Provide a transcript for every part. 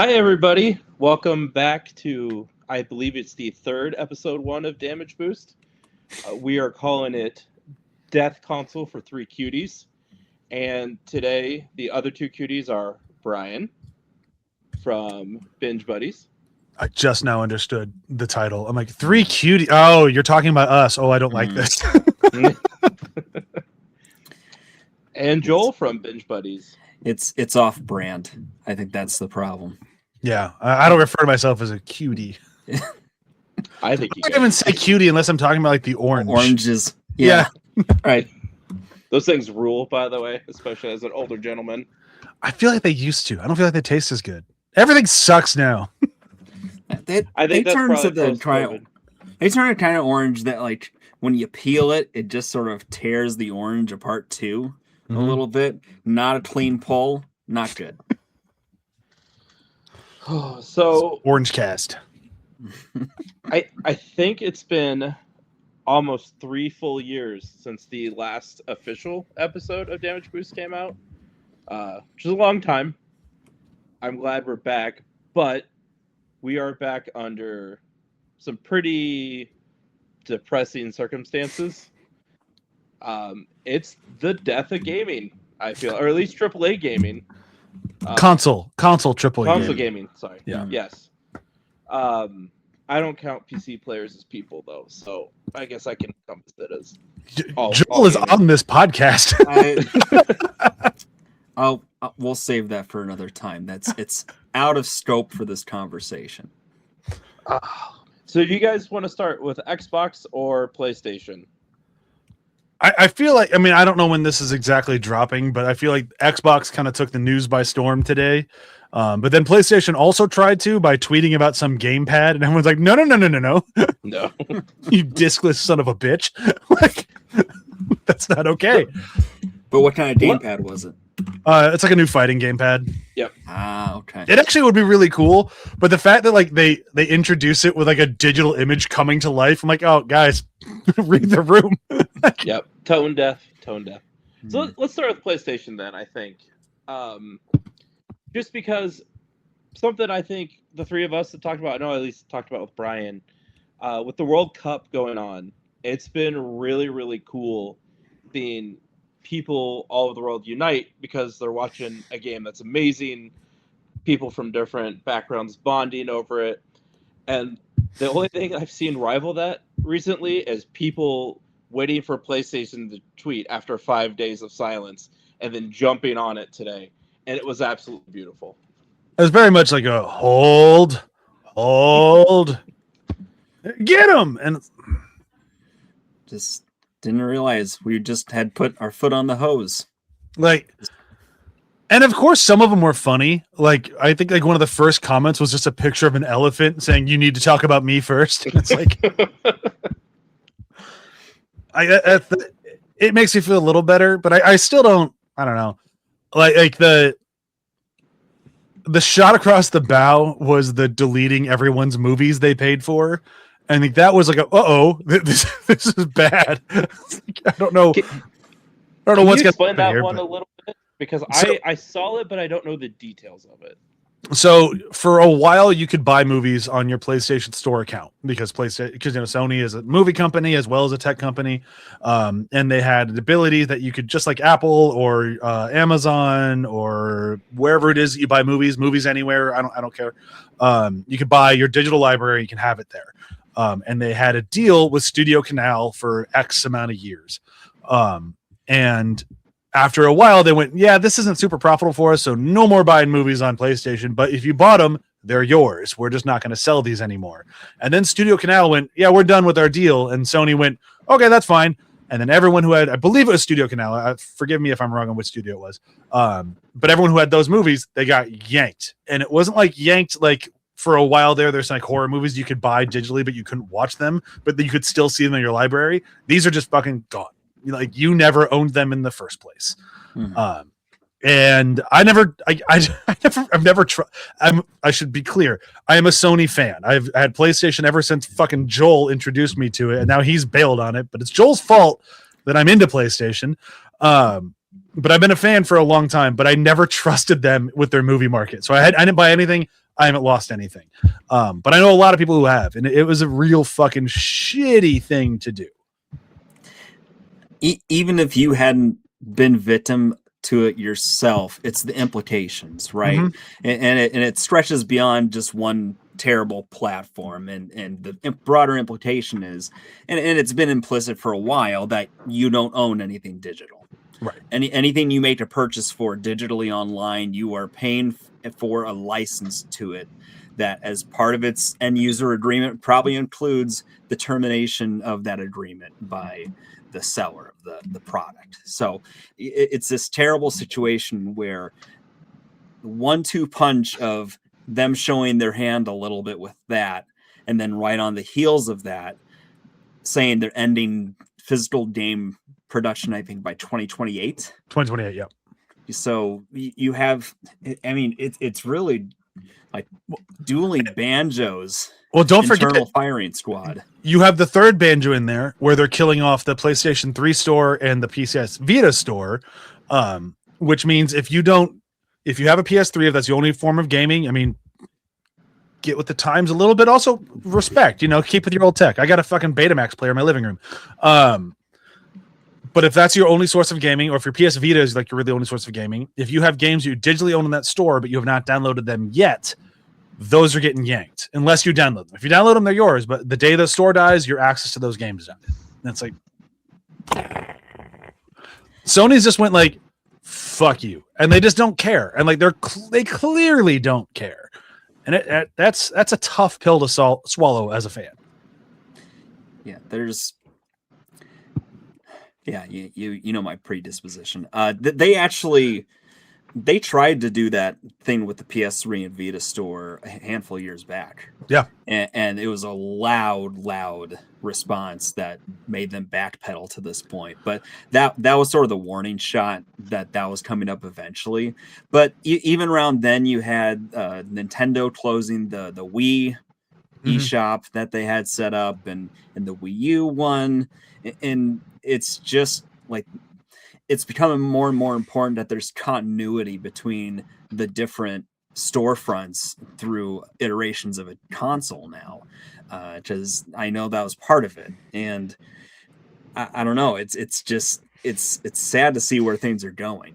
Hi, everybody. Welcome back to, I believe it's the third episode 1 of Damage Boost. We are calling it Death Console for 3 Cuties. And today, the other 2 cuties are Brian from Binge Buddies. I just now understood the title. I'm like, 3 cuties. Oh, you're talking about us. Oh, I don't like this. And Joel from Binge Buddies. It's off brand. I think that's the problem. Yeah, I don't refer to myself as a cutie. I think I don't even say cutie unless I'm talking about like the orange. Oranges. Yeah. Right. Those things rule, by the way, especially as an older gentleman. I feel like they used to. I don't feel like they taste as good. Everything sucks now. I think that's turn probably to they turn it kind of orange that like when you peel it, it just sort of tears the orange apart too a little bit. Not a clean pull. Not good. So Orange cast. I think it's been almost 3 full years since the last official episode of Damage Boost came out, which is a long time. I'm glad we're back, but we are back under some pretty depressing circumstances. It's the death of gaming, I feel, or at least AAA gaming. Console triple Console gaming, sorry. Yeah. Yes. I don't count PC players as people, though, so I guess I can encompass it as Joel is on this podcast. We'll save that for another time. It's out of scope for this conversation. So you guys want to start with Xbox or PlayStation? I feel like, I mean, I don't know when this is exactly dropping, but I feel like Xbox kind of took the news by storm today. But then PlayStation also tried to by tweeting about some gamepad, and everyone's like, no. No. You discless son of a bitch. Like, that's not okay. But what kind of gamepad was it? It's like a new fighting gamepad. Yep. Okay. It actually would be really cool, but the fact that like they introduce it with like a digital image coming to life, I'm like, oh guys, read the room. Yep. Tone deaf. So let's start with PlayStation then, I think. Just because something I think the three of us have talked about, I know I at least talked about with Brian, with the World Cup going on, it's been really, really cool seeing people all over the world unite because they're watching a game that's amazing, people from different backgrounds bonding over it. And the only thing I've seen rival that recently is people waiting for PlayStation to tweet after 5 days of silence and then jumping on it today. And it was absolutely beautiful. It was very much like a hold, get him, and Just didn't realize we just had put our foot on the hose. like, and of course some of them were funny. Like I think like one of the first comments was just a picture of an elephant saying, "You need to talk about me first." And it's like, it makes me feel a little better, but I still don't. I don't know. Like the shot across the bow was the deleting everyone's movies they paid for. I think that was like this is bad. I don't know. What's going to explain explain that here, one a little bit because I saw it, but I don't know the details of it. So for a while, you could buy movies on your PlayStation Store account because Sony is a movie company as well as a tech company, and they had the ability that you could, just like Apple or Amazon or wherever it is that you buy movies anywhere. I don't care. You could buy your digital library. You can have it there, and they had a deal with Studio Canal for X amount of years, and after a while, they went, yeah, this isn't super profitable for us, so no more buying movies on PlayStation. But if you bought them, they're yours. We're just not going to sell these anymore. And then Studio Canal went, yeah, we're done with our deal. And Sony went, okay, that's fine. And then everyone who had, I believe it was Studio Canal, forgive me if I'm wrong on which studio it was, but everyone who had those movies, they got yanked. And it wasn't like yanked like for a while there's like horror movies you could buy digitally, but you couldn't watch them, but you could still see them in your library. These are just fucking gone. Like you never owned them in the first place. And I should be clear. I am a Sony fan. I've had PlayStation ever since fucking Joel introduced me to it. And now he's bailed on it, but it's Joel's fault that I'm into PlayStation. But I've been a fan for a long time, but I never trusted them with their movie market. So I didn't buy anything. I haven't lost anything. But I know a lot of people who have, and it was a real fucking shitty thing to do. Even if you hadn't been victim to it yourself, it's the implications, right? And it stretches beyond just one terrible platform, and the broader implication is, and it's been implicit for a while, that you don't own anything digital. Right. Anything you make a purchase for digitally online, you are paying for a license to it that, as part of its end user agreement, probably includes the termination of that agreement by the seller of the product. So it's this terrible situation where the 1-2 punch of them showing their hand a little bit with that, and then right on the heels of that, saying they're ending physical game production, I think by 2028. 2028, yeah. So you have, I mean, it's really like dueling banjos. Well, don't forget internal firing squad. You have the third banjo in there where they're killing off the PlayStation 3 store and the PS Vita store, which means if you have a PS3, if that's the only form of gaming, I mean, get with the times a little bit. Also, respect, keep with your old tech. I got a fucking Betamax player in my living room. But if that's your only source of gaming, or if your PS Vita is like your really only source of gaming, if you have games you digitally own in that store, but you have not downloaded them yet, those are getting yanked unless you download them. If you download them, they're yours. But the day the store dies, your access to those games is out. That's like Sony's just went like, fuck you, and they just don't care, and like they clearly don't care, and that's a tough pill to swallow as a fan. Yeah, you know my predisposition. They tried to do that thing with the PS3 and Vita store a handful of years back. Yeah. And it was a loud response that made them backpedal to this point. But that was sort of the warning shot that was coming up eventually. But even around then, you had Nintendo closing the Wii eShop that they had set up, and the Wii U one. And it's just like, it's becoming more and more important that there's continuity between the different storefronts through iterations of a console now, because I know that was part of it, and I don't know. It's sad to see where things are going.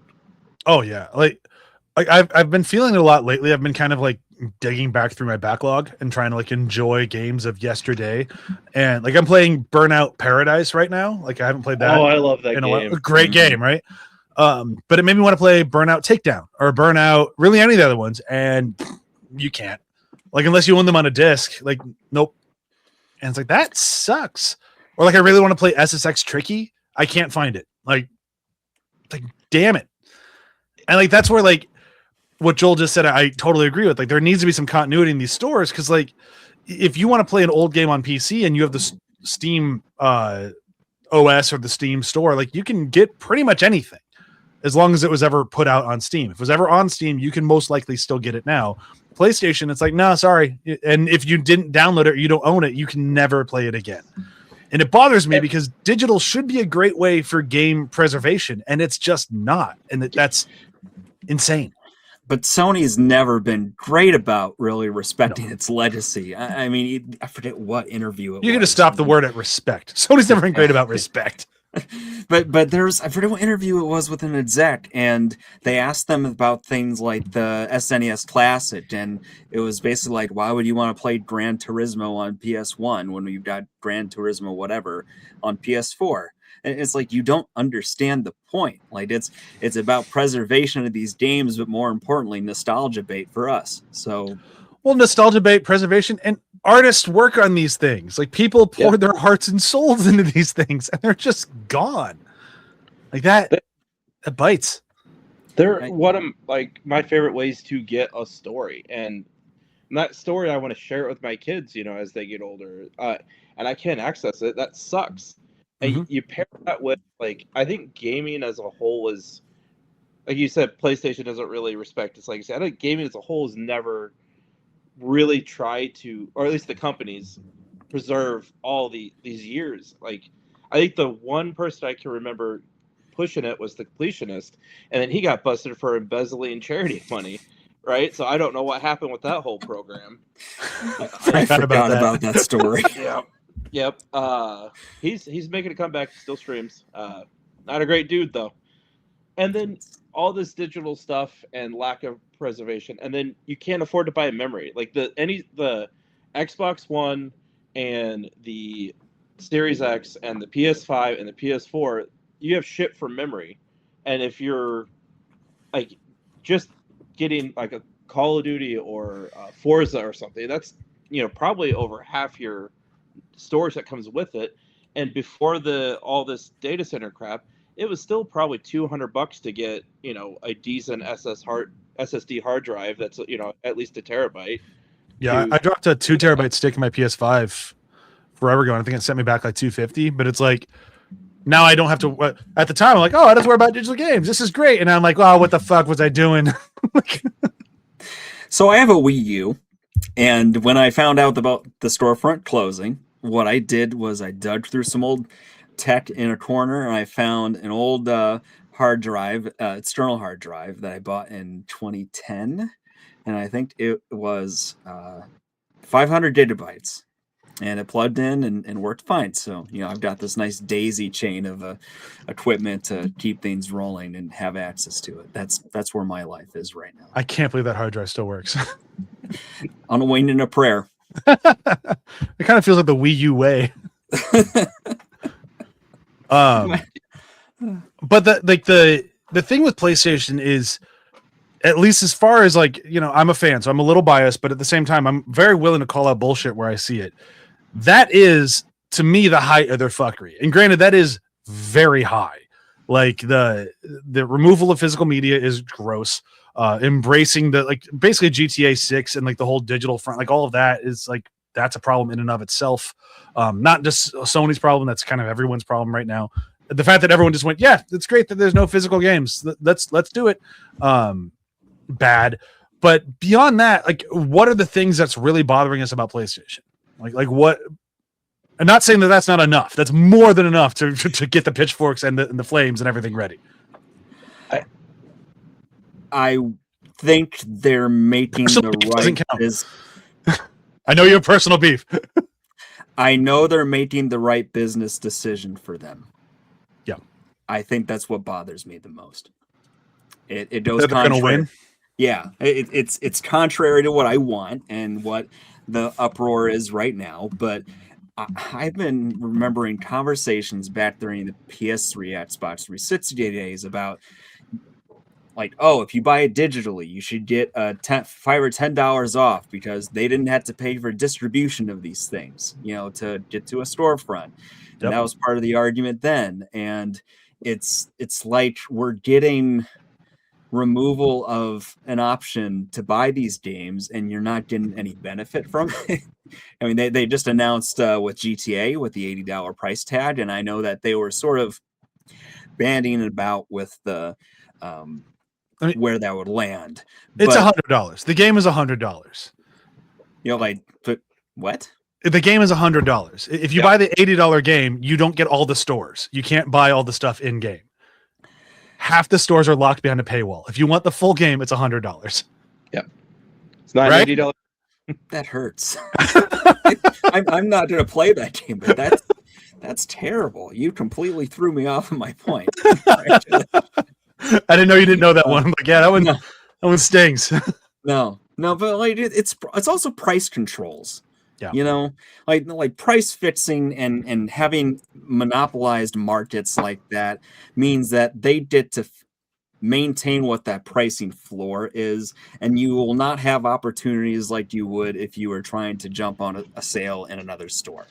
Oh yeah, like I've been feeling it a lot lately. I've been kind of like digging back through my backlog and trying to like enjoy games of yesterday, and like I'm playing Burnout Paradise right now. Like I haven't played that. Oh, I love that game. A great game, right? But it made me want to play Burnout Takedown or Burnout, really any of the other ones, and you can't, like, unless you own them on a disc. Like, nope. And it's like, that sucks. Or like I really want to play SSX Tricky, I can't find it. Like damn it. And like that's where like what Joel just said, I totally agree with. Like, there needs to be some continuity in these stores, because like if you want to play an old game on PC and you have the Steam OS or the Steam store, like you can get pretty much anything as long as it was ever put out on Steam. If it was ever on Steam, you can most likely still get it now. PlayStation, it's like, no, sorry. And if you didn't download it or you don't own it, you can never play it again. And it bothers me because digital should be a great way for game preservation, and it's just not. And that's insane. But Sony's never been great about really respecting its legacy. I mean, I forget what interview it was. You're going to stop the word at respect. Sony's never been great about respect. But there's, I forget what interview it was with an exec, and they asked them about things like the SNES Classic, and it was basically like, why would you want to play Gran Turismo on PS1 when we've got Gran Turismo whatever on PS4? And it's like, you don't understand the point. Like, it's about preservation of these games, but more importantly, nostalgia bait for us. So, well, nostalgia bait, preservation, and artists work on these things. Like, people pour their hearts and souls into these things, and they're just gone. Like that bites. They're one of like my favorite ways to get a story, and that story I want to share it with my kids, as they get older. And I can't access it. That sucks. And you pair that with, like, I think gaming as a whole is, like you said, PlayStation doesn't really respect its legacy. I think gaming as a whole has never really tried to, or at least the companies, preserve all these years. Like, I think the one person I can remember pushing it was the Completionist, and then he got busted for embezzling charity money, right? So I don't know what happened with that whole program. I forgot about that story. Yeah. Yep. He's making a comeback. Still streams. Not a great dude though. And then all this digital stuff and lack of preservation, and then you can't afford to buy a memory. Like the Xbox One and the Series X and the PS5 and the PS4, you have shit for memory. And if you're like just getting like a Call of Duty or Forza or something, that's probably over half your storage that comes with it. And before all this data center crap, it was still probably $200 to get a decent SSD hard drive that's at least a terabyte. Yeah, I dropped a 2 terabyte stick in my PS5 forever ago. And I think it sent me back like $250. But it's like now I don't have to. At the time, I'm like, oh, I don't have to worry about digital games. This is great. And I'm like, oh, what the fuck was I doing? So I have a Wii U, and when I found out about the storefront closing, what I did was I dug through some old tech in a corner, and I found an old hard drive, external hard drive that I bought in 2010, and I think it was 500 gigabytes, and it plugged in and worked fine. So I've got this nice daisy chain of equipment to keep things rolling and have access to it. That's where my life is right now. I can't believe that hard drive still works. On a wing and a prayer. It kind of feels like the Wii U way. But the thing with PlayStation is, at least as far as I'm a fan, so I'm a little biased, but at the same time, I'm very willing to call out bullshit where I see it. That is, to me, the height of their fuckery. And granted, that is very high. Like the removal of physical media is gross. Embracing basically GTA 6 and the whole digital front, all of that is that's a problem in and of itself. Not just Sony's problem, that's kind of everyone's problem right now. The fact that everyone just went, yeah, it's great that there's no physical games. Let's do it. Bad. But beyond that, what are the things that's really bothering us about PlayStation? Like what? I'm not saying that that's not enough. That's more than enough to get the pitchforks and the flames and everything ready. I think they're making the right. I know you have personal beef. I know they're making the right business decision for them. Yeah, I think that's what bothers me the most. It goes. They're going to win. Yeah, it's contrary to what I want and what the uproar is right now. But I've been remembering conversations back during the PS3, Xbox 360 days about if you buy it digitally, you should get $5 or $10 off because they didn't have to pay for distribution of these things, to get to a storefront. Yep. And that was part of the argument then. And it's like we're getting removal of an option to buy these games and you're not getting any benefit from it. I mean, they just announced with GTA with the $80 price tag, and I know that they were sort of bandying about with the where that would land. It's $100. The game is $100. But what? The game is $100. If you buy the $80 game, you don't get all the stores. You can't buy all the stuff in game. Half the stores are locked behind a paywall. If you want the full game, it's $100. Yep. It's not right? $80. That hurts. I'm not going to play that game, but that's terrible. You completely threw me off of my point. I didn't know you didn't know that one. I'm like, yeah, that one stings. No, but it's also price controls. Yeah. Like price fixing and having monopolized markets like that means that they get to maintain what that pricing floor is, and you will not have opportunities like you would if you were trying to jump on a sale in another store.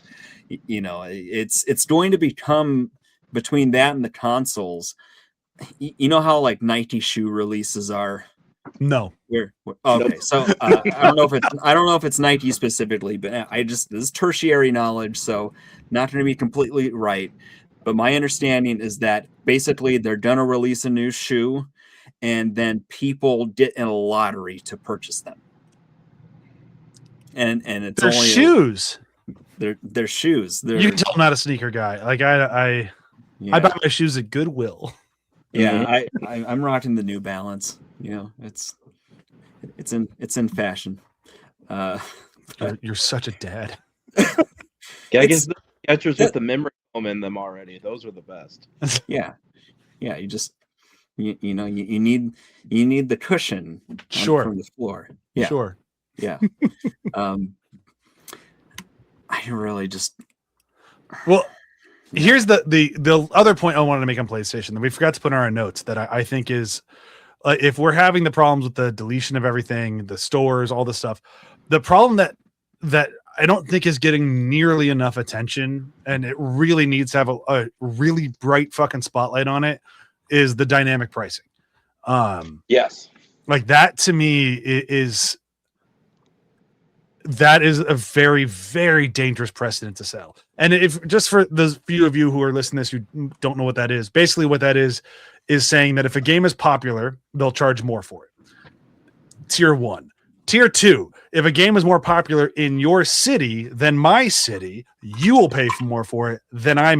It's going to become, between that and the consoles, how Nike shoe releases are. No. Okay, so I don't know if it's Nike specifically, but this is tertiary knowledge, so not going to be completely right. But my understanding is that basically they're going to release a new shoe, and then people get in a lottery to purchase them. And it's they're only shoes. They're shoes. You can tell I'm not a sneaker guy. I buy my shoes at Goodwill. Yeah, I'm rocking the New Balance. It's in fashion. You're such a dad. I guess the sketchers with the memory foam in them already. Those were the best. Yeah. You just you need the cushion from the floor. Yeah. Sure. Yeah. I really just here's the other point I wanted to make on PlayStation that we forgot to put in our notes that I think is if we're having the problems with the deletion of everything, the stores, all this stuff, the problem that I don't think is getting nearly enough attention, and it really needs to have a really bright fucking spotlight on it, is the dynamic pricing. Yes. Like that to me is a very, very dangerous precedent to sell. And if just for those few of you who are listening to this who don't know what that is, basically what that is saying that if a game is popular, they'll charge more for it. Tier 1. Tier 2, if a game is more popular in your city than my city, you will pay more for it than I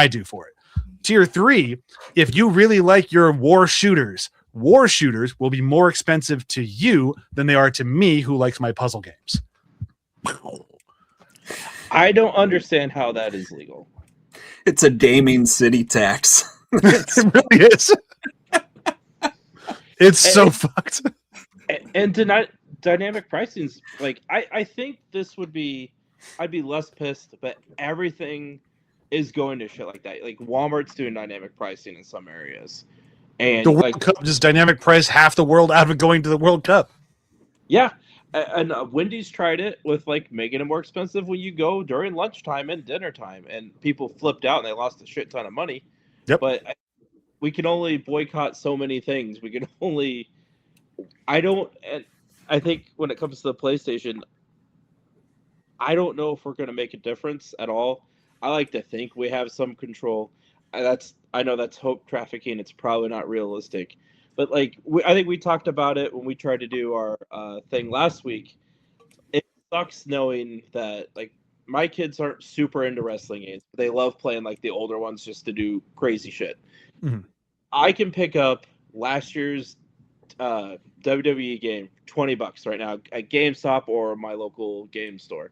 do for it. Tier 3, if you really like your war shooters will be more expensive to you than they are to me who likes my puzzle games. I don't understand how that is legal. It's a gaming city tax. It really is. It's so fucked. And dynamic pricing's like I think this would be I'd be less pissed, but everything is going to shit like that. Like Walmart's doing dynamic pricing in some areas. And the World Cup just dynamic price half the world out of going to the World Cup. Yeah. And Wendy's tried it with like making it more expensive when you go during lunchtime and dinner time, and people flipped out and they lost a shit ton of money. Yep. But we can only boycott so many things. We can only. I think when it comes to the PlayStation, I don't know if we're going to make a difference at all. I like to think we have some control. I know that's hope trafficking. It's probably not realistic. But like I think we talked about it when we tried to do our thing last week. It sucks knowing that like my kids aren't super into wrestling games, but they love playing like the older ones just to do crazy shit. Mm-hmm. I can pick up last year's WWE game $20 right now at GameStop or my local game store.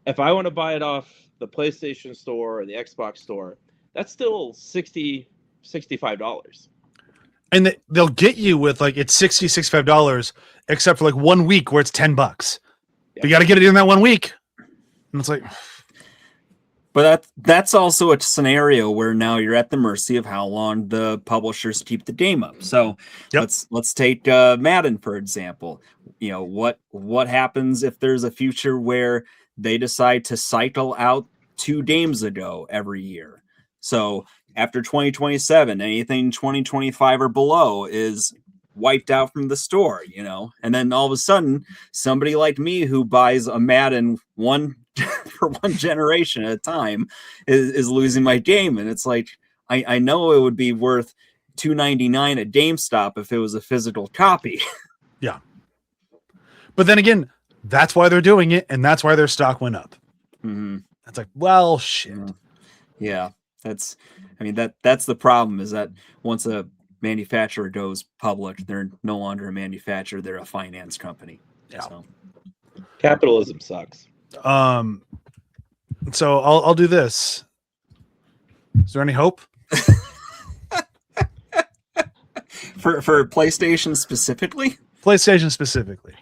If I want to buy it off the PlayStation store or the Xbox store, that's still $65. And they'll get you with like it's $65, except for like 1 week where it's $10. Yeah. You got to get it in that 1 week, and it's like. But that's also a scenario where now you're at the mercy of how long the publishers keep the game up. So let's take Madden for example. You know what happens if there's a future where they decide to cycle out 2 games ago every year. So after 2027, anything 2025 or below is wiped out from the store, you know, and then all of a sudden somebody like me who buys a Madden for one generation at a time is losing my game. And it's like, I know it would be worth $2.99 at GameStop if it was a physical copy. Yeah. But then again, that's why they're doing it. And that's why their stock went up. Mm-hmm. It's like, well, shit. Yeah. That's the problem is that once a manufacturer goes public, they're no longer a manufacturer. They're a finance company. Yeah. So. Capitalism sucks. So I'll do this. Is there any hope? For PlayStation specifically? PlayStation specifically.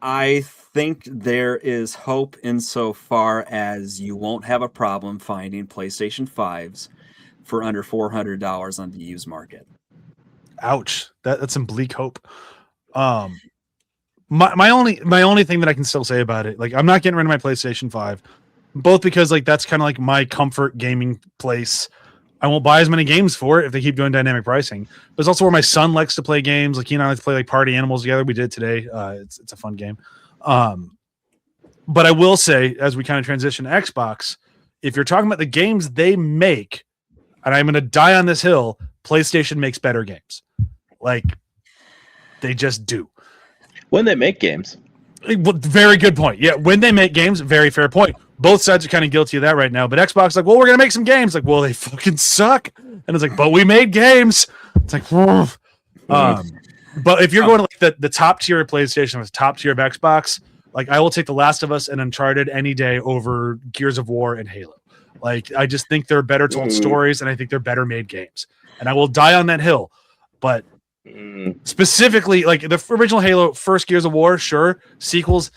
I think there is hope insofar as you won't have a problem finding PlayStation 5s for under $400 on the used market. Ouch. That's some bleak hope. My only thing that I can still say about it, like I'm not getting rid of my PlayStation 5, both because like that's kind of like my comfort gaming place. I won't buy as many games for it if they keep doing dynamic pricing. But it's also where my son likes to play games. Like he and I like to play like Party Animals together. We did today. It's a fun game. But I will say, as we kind of transition to Xbox, if you're talking about the games they make, and I'm going to die on this hill, PlayStation makes better games. Like they just do. When they make games. Very good point. Yeah, when they make games, very fair point. Both sides are kind of guilty of that right now. But Xbox like, well, we're going to make some games. Like, well, they fucking suck. And it's like, but we made games. It's like, but if you're going to like that the top tier of PlayStation was top tier of Xbox. Like, I will take The Last of Us and Uncharted any day over Gears of War and Halo. Like, I just think they're better told stories, and I think they're better made games. And I will die on that hill. But specifically, like the original Halo, first Gears of War, sure. Sequels,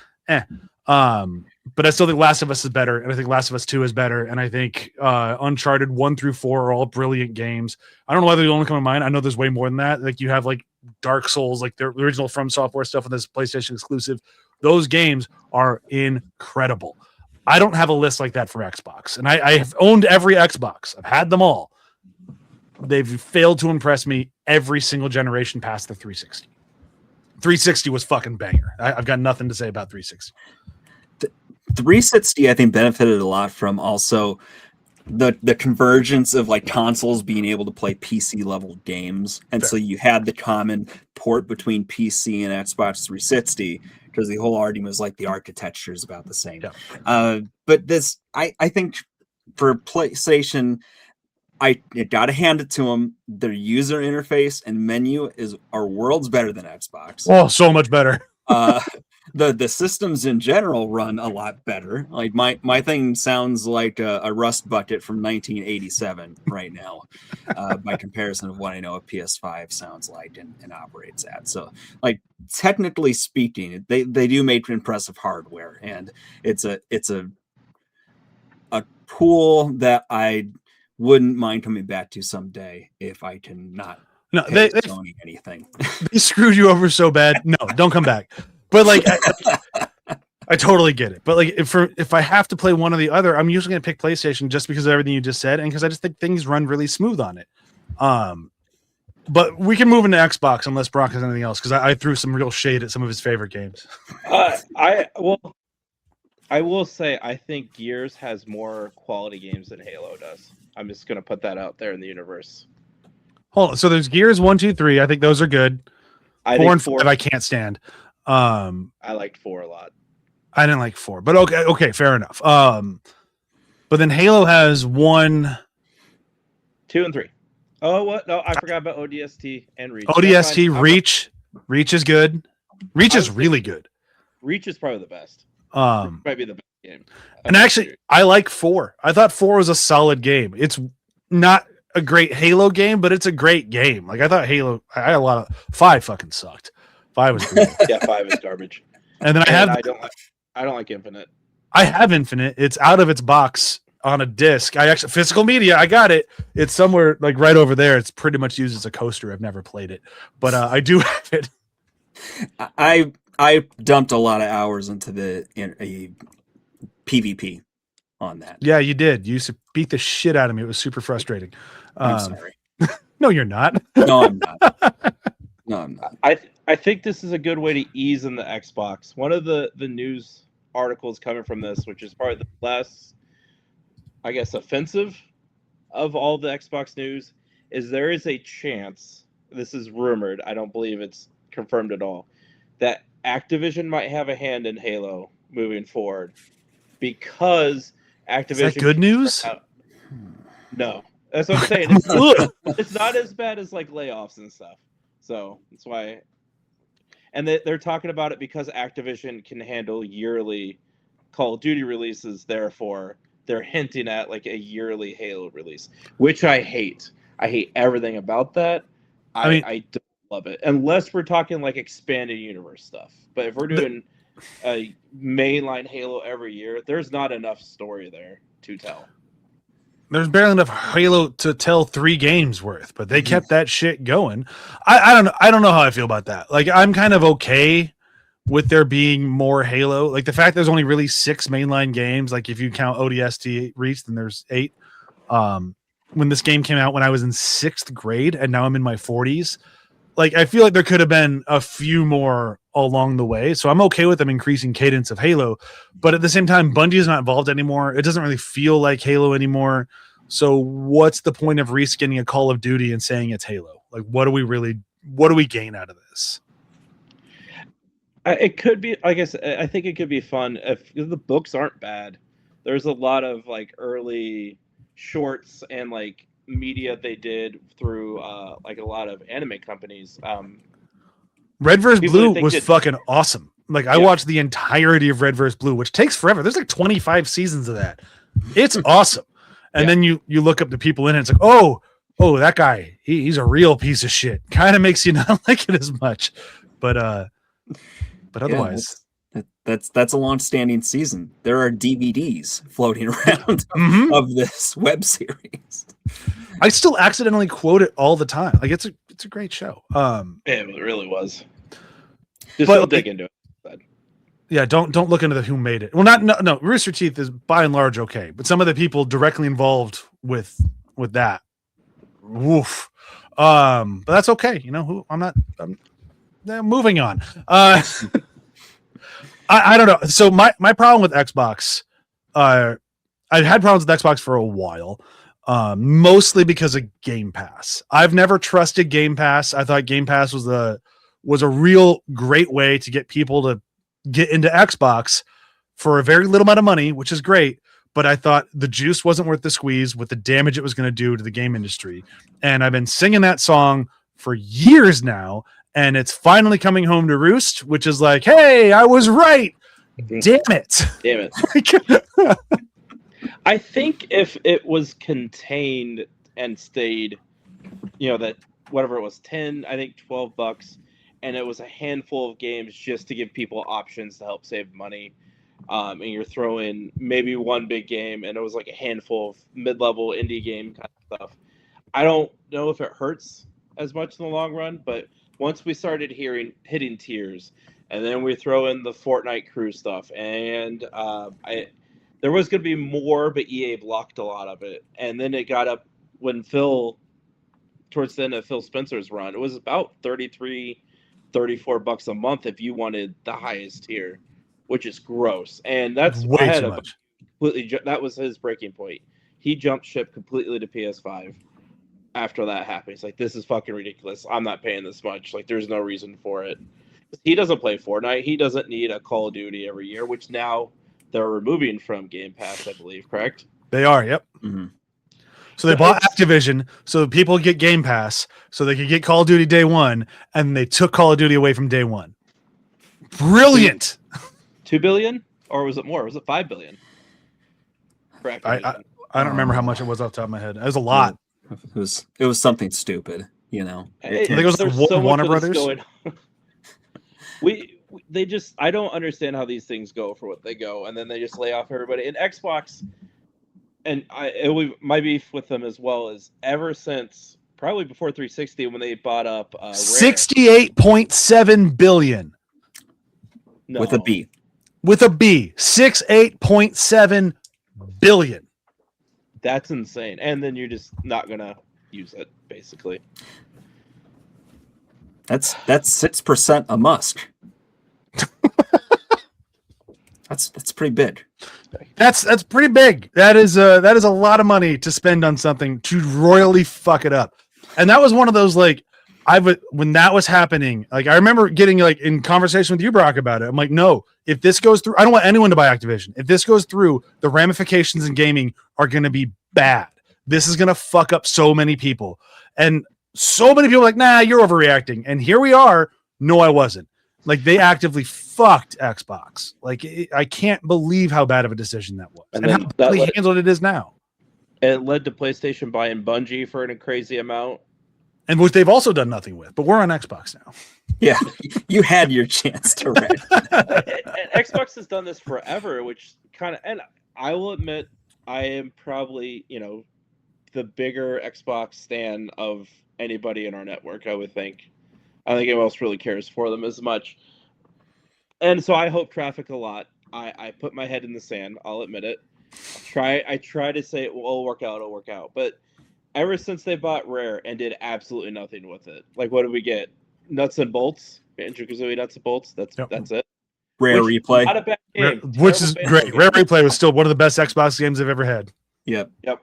but I still think Last of Us is better, and I think Last of Us 2 is better, and I think Uncharted 1 through 4 are all brilliant games. I don't know why they only come to mind. I know there's way more than that. Like, you have like Dark Souls, like the original From Software stuff with this PlayStation exclusive. Those games are incredible. I don't have a list like that for Xbox, and I have owned every Xbox. I've had them all. They've failed to impress me every single generation past the 360. 360 was fucking banger. I've got nothing to say about 360. 360, I think, benefited a lot from also the convergence of like consoles being able to play PC level games, and so you had the common port between PC and Xbox 360 because the whole argument was like the architecture is about the same. But this, I think, for PlayStation, I gotta hand it to them. Their user interface and menu are worlds better than Xbox. Oh, so much better. The systems in general run a lot better. Like my thing sounds like a rust bucket from 1987 right now, by comparison of what I know a PS5 sounds like and operates at. So, like, technically speaking, they do make impressive hardware, and it's a pool that I wouldn't mind coming back to someday if I can not. No, they Sony anything. They screwed you over so bad. No, don't come back. But like, I totally get it. But like, if I have to play one or the other, I'm usually going to pick PlayStation just because of everything you just said, and because I just think things run really smooth on it. But we can move into Xbox unless Brock has anything else, because I threw some real shade at some of his favorite games. I will say I think Gears has more quality games than Halo does. I'm just going to put that out there in the universe. Hold on. So there's Gears 1, 2, 3. I think those are good. 4 and 5 I can't stand. I liked 4 a lot. I didn't like 4, but okay, fair enough. But then Halo has 1, 2, and 3. Oh, what? No, I forgot about ODST and Reach. ODST, Reach is good. Reach is really good. Reach is probably the best. Might be the best game. And actually, I like 4. I thought 4 was a solid game. It's not a great Halo game, but it's a great game. Like, I thought Halo, I had a lot of 5 fucking sucked. 5 was great. Yeah, 5 is garbage. And then I don't like Infinite. I have Infinite. It's out of its box on a disc. I actually physical media. I got it. It's somewhere like right over there. It's pretty much used as a coaster. I've never played it, but I do have it. I dumped a lot of hours into a PvP on that. Yeah, you did. You used to beat the shit out of me. It was super frustrating. I'm sorry. No, you're not. No, I'm not. No, I'm not. I think this is a good way to ease in the Xbox. One of the news articles coming from this, which is probably the less, I guess, offensive of all the Xbox news, is there is a chance, this is rumored, I don't believe it's confirmed at all, that Activision might have a hand in Halo moving forward, because Activision... Is that good news? No. That's what I'm saying. It's not as bad as like layoffs and stuff. So that's why... And they're talking about it because Activision can handle yearly Call of Duty releases, therefore they're hinting at like a yearly Halo release, which I hate. I hate everything about that. I don't love it, unless we're talking like expanded universe stuff. But if we're doing a mainline Halo every year, there's not enough story there to tell. There's barely enough Halo to tell 3 games worth, but they kept that shit going. I don't know. I don't know how I feel about that. Like, I'm kind of okay with there being more Halo. Like, the fact there's only really 6 mainline games. Like, if you count ODST Reach, then there's 8. When this game came out when I was in 6th grade, and now I'm in my 40s. Like, I feel like there could have been a few more along the way. So I'm okay with them increasing cadence of Halo. But at the same time, Bungie is not involved anymore. It doesn't really feel like Halo anymore. So what's the point of reskinning a Call of Duty and saying it's Halo? Like, what do we gain out of this? It could be, I guess, I think it could be fun if the books aren't bad. There's a lot of like early shorts and like media they did through like a lot of anime companies. Red vs. People Blue think was that- fucking awesome. Like I Yeah. watched the entirety of Red vs. Blue, which takes forever. There's like 25 seasons of that. It's awesome. And then you look up the people in it. It's like, oh, that guy, he's a real piece of shit. Kind of makes you not like it as much. But otherwise, that's a long-standing season. There are DVDs floating around Mhm. of this web series. I still accidentally quote it all the time. Like it's a great show. It really was. Just But, don't like, dig into it. Yeah, don't look into who made it. Well, no. Rooster Teeth is by and large okay, but some of the people directly involved with that, woof. But that's okay. You know, moving on. I don't know. So my problem with Xbox, I've had problems with Xbox for a while, mostly because of Game Pass. I've never trusted Game Pass. I thought Game Pass was a real great way to get people to get into Xbox for a very little amount of money, which is great. But I thought the juice wasn't worth the squeeze with the damage it was going to do to the game industry. And I've been singing that song for years now. And it's finally coming home to roost, which is like, hey, I was right. Damn it. Damn it. I think if it was contained and stayed, that whatever it was, 10, I think $12, and it was a handful of games just to give people options to help save money. And you're throwing maybe one big game, and it was like a handful of mid-level indie game kind of stuff. I don't know if it hurts as much in the long run, but once we started hitting tiers, and then we throw in the Fortnite crew stuff, and there was going to be more, but EA blocked a lot of it. And then it got up when towards the end of Phil Spencer's run, it was about $34 a month if you wanted the highest tier, which is gross. And that's way too much. That was his breaking point. He jumped ship completely to PS5 after that happened. He's like, this is fucking ridiculous. I'm not paying this much. Like, there's no reason for it. He doesn't play Fortnite. He doesn't need a Call of Duty every year, which now they're removing from Game Pass, I believe, correct? They are, yep. Mm-hmm. So they bought Activision so people get Game Pass so they could get Call of Duty day one, and they took Call of Duty away from day one. Brilliant. $2 billion? Or was it more? Was it $5 billion? For Activision? I don't remember how much it was off the top of my head. It was a lot. It was something stupid, I think it was there's the so Warner much of this Brothers? going on. I don't understand how these things go for what they go, and then they just lay off everybody. And Xbox, and my beef with them as well is ever since probably before 360 when they bought up Rare. 68.7 billion No. with a B. with a B. 68.7 billion. That's insane. And then you're just not gonna use it, basically. That's 6% a Musk. That's pretty big. That's pretty big. That is a lot of money to spend on something to royally fuck it up. And that was one of those, like, when that was happening, like, I remember getting, like, in conversation with you, Brock, about it. I'm like, no, if this goes through, I don't want anyone to buy Activision. If this goes through, the ramifications in gaming are going to be bad. This is going to fuck up so many people. And so many people are like, nah, you're overreacting. And here we are. No, I wasn't. Like, they actively fucked Xbox. Like, I can't believe how bad of a decision that was. And how badly handled it is now. It led to PlayStation buying Bungie for a crazy amount. And which they've also done nothing with. But we're on Xbox now. Yeah, you had your chance to wreck. And Xbox has done this forever, which kind of, and I will admit, I am probably, the bigger Xbox stan of anybody in our network, I would think. I don't think anyone else really cares for them as much. And so I hope traffic a lot. I put my head in the sand, I'll admit it. I try to say, well, it'll work out. But ever since they bought Rare and did absolutely nothing with it, like, what did we get? Nuts and bolts? Banjo-Kazooie Nuts and Bolts? That's it. Rare Replay. Not a bad game. Which is great. Rare Replay was still one of the best Xbox games I've ever had. Yep. A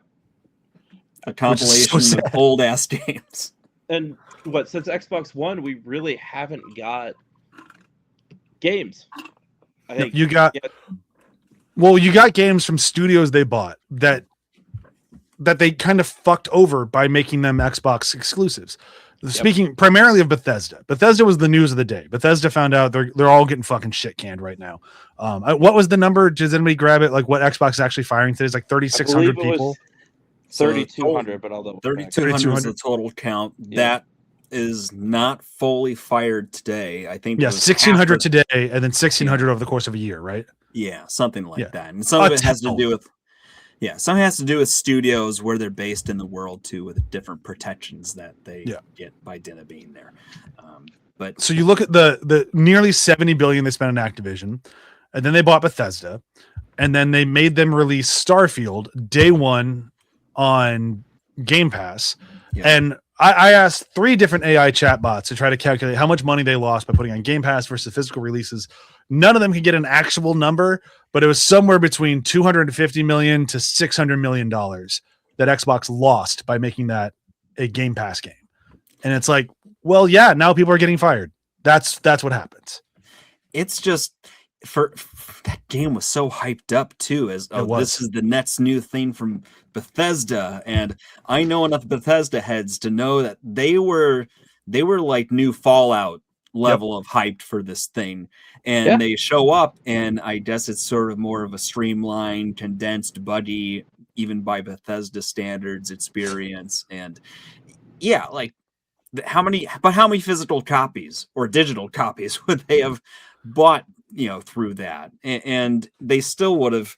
Which compilation is so of old ass games. And since Xbox One, we really haven't got games. I think you got games from studios they bought that they kind of fucked over by making them Xbox exclusives. speaking primarily of Bethesda. Bethesda was the news of the day. Bethesda found out they're all getting fucking shit canned right now. What was the number? Does anybody grab it? Like what Xbox is actually firing today? It's like 3,600 people. 3,200, but although 3,200 is the total count. Yeah. That is not fully fired today. I think. Yeah, 1,600 today, and then 1,600 over the course of a year, right? Yeah, something like that. And some of it has to do with. Yeah, some has to do with studios where they're based in the world too, with different protections that they get by dint of being there. But so you look at the nearly 70 billion they spent on Activision, and then they bought Bethesda, and then they made them release Starfield day one on Game Pass. Yeah. And I asked 3 different AI chatbots to try to calculate how much money they lost by putting on Game Pass versus physical releases. None of them could get an actual number, but it was somewhere between $250 million to $600 million that Xbox lost by making that a Game Pass game. And it's like, well, yeah, now people are getting fired. That's what happens. It's just for that game was so hyped up too, as this is the next new thing from Bethesda, and I know enough Bethesda heads to know that they were like new Fallout level of hyped for this thing, and they show up, and I guess it's sort of more of a streamlined, condensed, buddy, even by Bethesda standards, experience, and like how many physical copies or digital copies would they have bought, through that, and they still would have,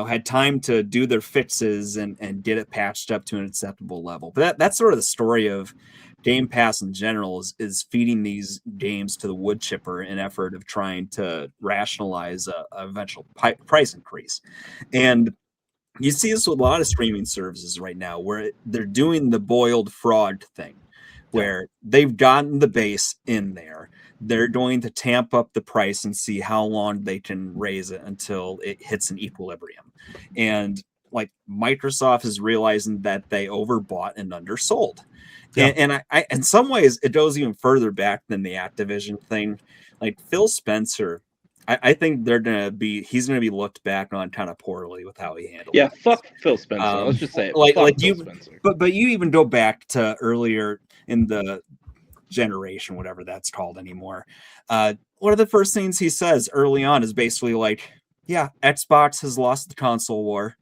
had time to do their fixes and get it patched up to an acceptable level. But that's sort of the story of Game Pass in general, is feeding these games to the wood chipper in effort of trying to rationalize a eventual price increase. And you see this with a lot of streaming services right now, where they're doing the boiled frog thing, where they've gotten the base in there. They're going to tamp up the price and see how long they can raise it until it hits an equilibrium. And like Microsoft is realizing that they overbought and undersold. Yeah. And I in some ways it goes even further back than the Activision thing. Like Phil Spencer, I think he's gonna be looked back on kind of poorly with how he handled it. Yeah, fuck Phil Spencer. Let's just say it. But you even go back to earlier in the generation, whatever that's called anymore. One of the first things he says early on is basically like, yeah, Xbox has lost the console war.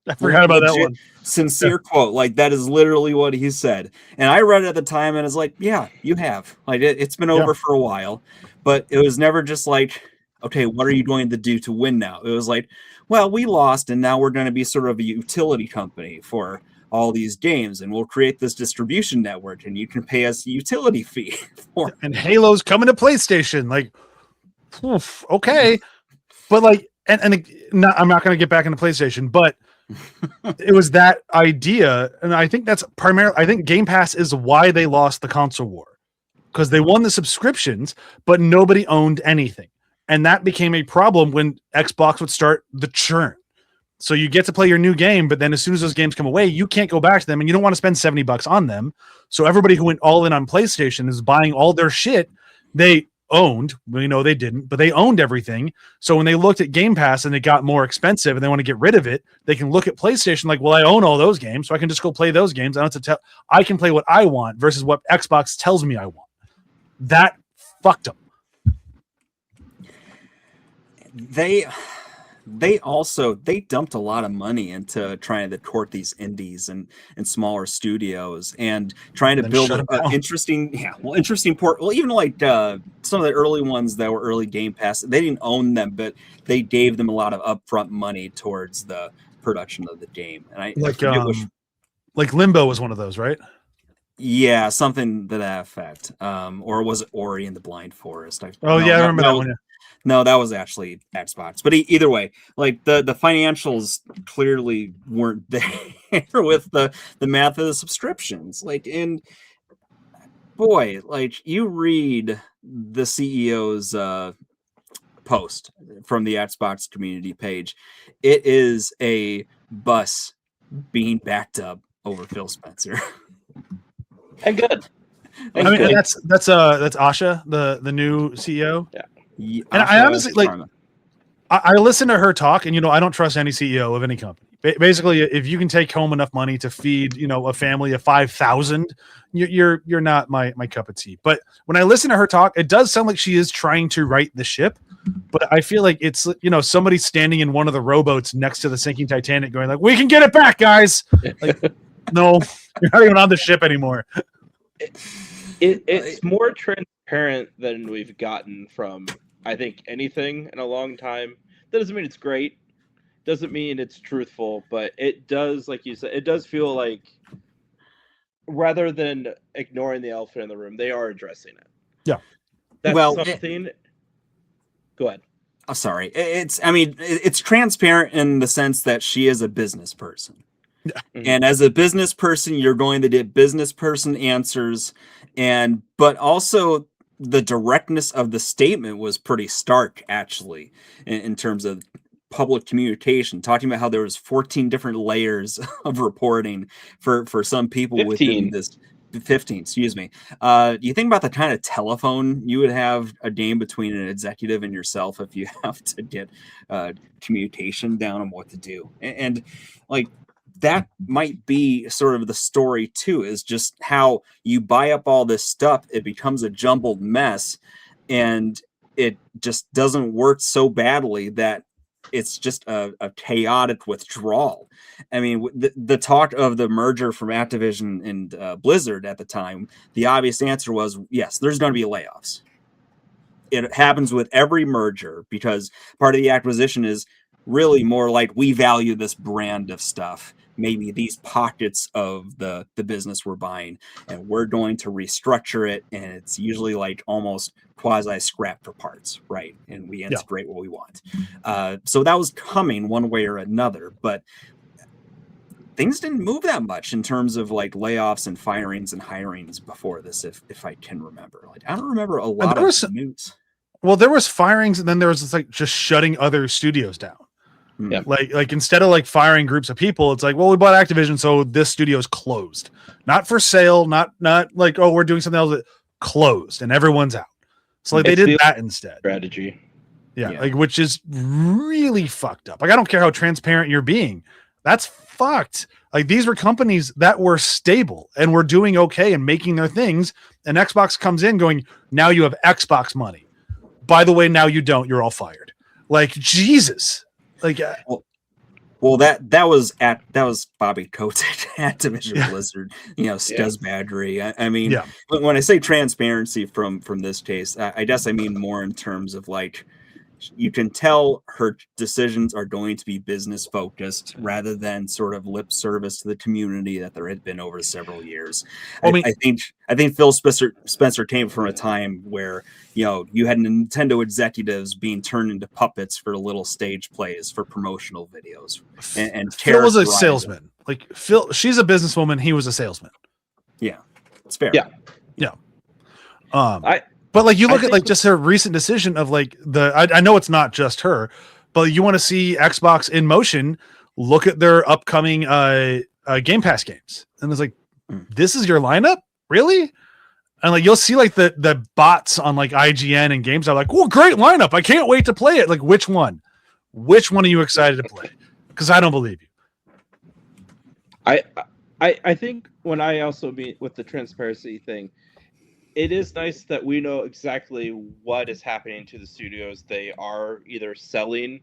I forgot about that one. Sincere quote. Like, that is literally what he said. And I read it at the time and it's like, yeah, you have. Like, it's been over for a while. But it was never just like, okay, what are you going to do to win now? It was like, well, we lost and now we're going to be sort of a utility company for all these games, and we'll create this distribution network, and you can pay us a utility fee for it. And Halo's coming to PlayStation. Like, okay. But like, and I'm not going to get back into PlayStation, but it was that idea. And I think that's primarily, I think Game Pass is why they lost the console war, because they won the subscriptions, but nobody owned anything. And that became a problem when Xbox would start the churn. So you get to play your new game, but then as soon as those games come away, you can't go back to them, and you don't want to spend $70 on them. So everybody who went all in on PlayStation is buying all their shit they owned. We know they didn't, but they owned everything. So when they looked at Game Pass and it got more expensive and they want to get rid of it, they can look at PlayStation like, well, I own all those games, so I can just go play those games. I don't have to I can play what I want versus what Xbox tells me I want. That fucked them. They dumped a lot of money into trying to court these indies and smaller studios and trying to build an interesting port. Well, even like some of the early ones that were early Game Pass, they didn't own them, but they gave them a lot of upfront money towards the production of the game. And like Limbo was one of those, right? Yeah, something to that effect. Or was it Ori and the Blind Forest? I remember that one. Yeah. No, that was actually Xbox. But either way, like the financials clearly weren't there with the math of the subscriptions. Like, and boy, like you read the CEO's post from the Xbox community page, it is a bus being backed up over Phil Spencer. And good. And that's Asha, the new CEO. Yeah. And I honestly I listen to her talk, and I don't trust any CEO of any company. Basically, if you can take home enough money to feed, a family of 5,000, you're not my cup of tea. But when I listen to her talk, it does sound like she is trying to right the ship. But I feel like it's, somebody standing in one of the rowboats next to the sinking Titanic going like, we can get it back, guys. Like, no, you're not even on the ship anymore. It's more transparent than we've gotten from, I think, anything in a long time. That doesn't mean it's great. Doesn't mean it's truthful, but it does, like you said, it does feel like rather than ignoring the elephant in the room, they are addressing it. Yeah. That's something. Go ahead. I'm sorry. It's transparent in the sense that she is a business person. Yeah. Mm-hmm. And as a business person, you're going to get business person answers, but also the directness of the statement was pretty stark, actually, in terms of public communication, talking about how there was 14 different layers of reporting for some people 15. Within this 15, excuse me. You think about the kind of telephone you would have a game between an executive and yourself if you have to get communication down on what to do. And like, that might be sort of the story too, is just how you buy up all this stuff. It becomes a jumbled mess and it just doesn't work so badly that it's just a chaotic withdrawal. I mean, the talk of the merger from Activision and Blizzard at the time, the obvious answer was, yes, there's going to be layoffs. It happens with every merger because part of the acquisition is really more like, we value this brand of stuff, maybe these pockets of the business we're buying, and we're going to restructure it. And it's usually like almost quasi scrap for parts, right? And we integrate what we want. So that was coming one way or another, but things didn't move that much in terms of like layoffs and firings and hirings before this, if I can remember. Like, I don't remember a lot of news. Well, there was firings, and then there was like just shutting other studios down. Yeah. Like instead of like firing groups of people, it's like, well, we bought Activision, so this studio is closed, not for sale, not like, oh, we're doing something else. Closed, and everyone's out. So like they did that instead. Strategy. Yeah, like, which is really fucked up. Like, I don't care how transparent you're being. That's fucked. Like, these were companies that were stable and were doing okay and making their things. And Xbox comes in going, now you have Xbox money. By the way, now you don't. You're all fired. Like, Jesus. Like, well, that was Bobby Kotick at Activision Blizzard, scuzzbaggery. I mean, when I say transparency from this case, I guess I mean more in terms of like, you can tell her decisions are going to be business focused rather than sort of lip service to the community that there had been over several years. I think Phil Spencer came from a time where, you had Nintendo executives being turned into puppets for little stage plays for promotional videos. And Phil was a salesman. Like, Phil, she's a businesswoman. He was a salesman. Yeah, it's fair. Yeah. But like, you look at like just her recent decision of like I know it's not just her, but you want to see Xbox in motion. Look at their upcoming Game Pass games, and it's like, this is your lineup, really? And like, you'll see like the bots on like IGN and games are like, "Oh, great lineup! I can't wait to play it." Like, which one? Which one are you excited to play? Because I don't believe you. I think when I also meet with the transparency thing, it is nice that we know exactly what is happening to the studios they are either selling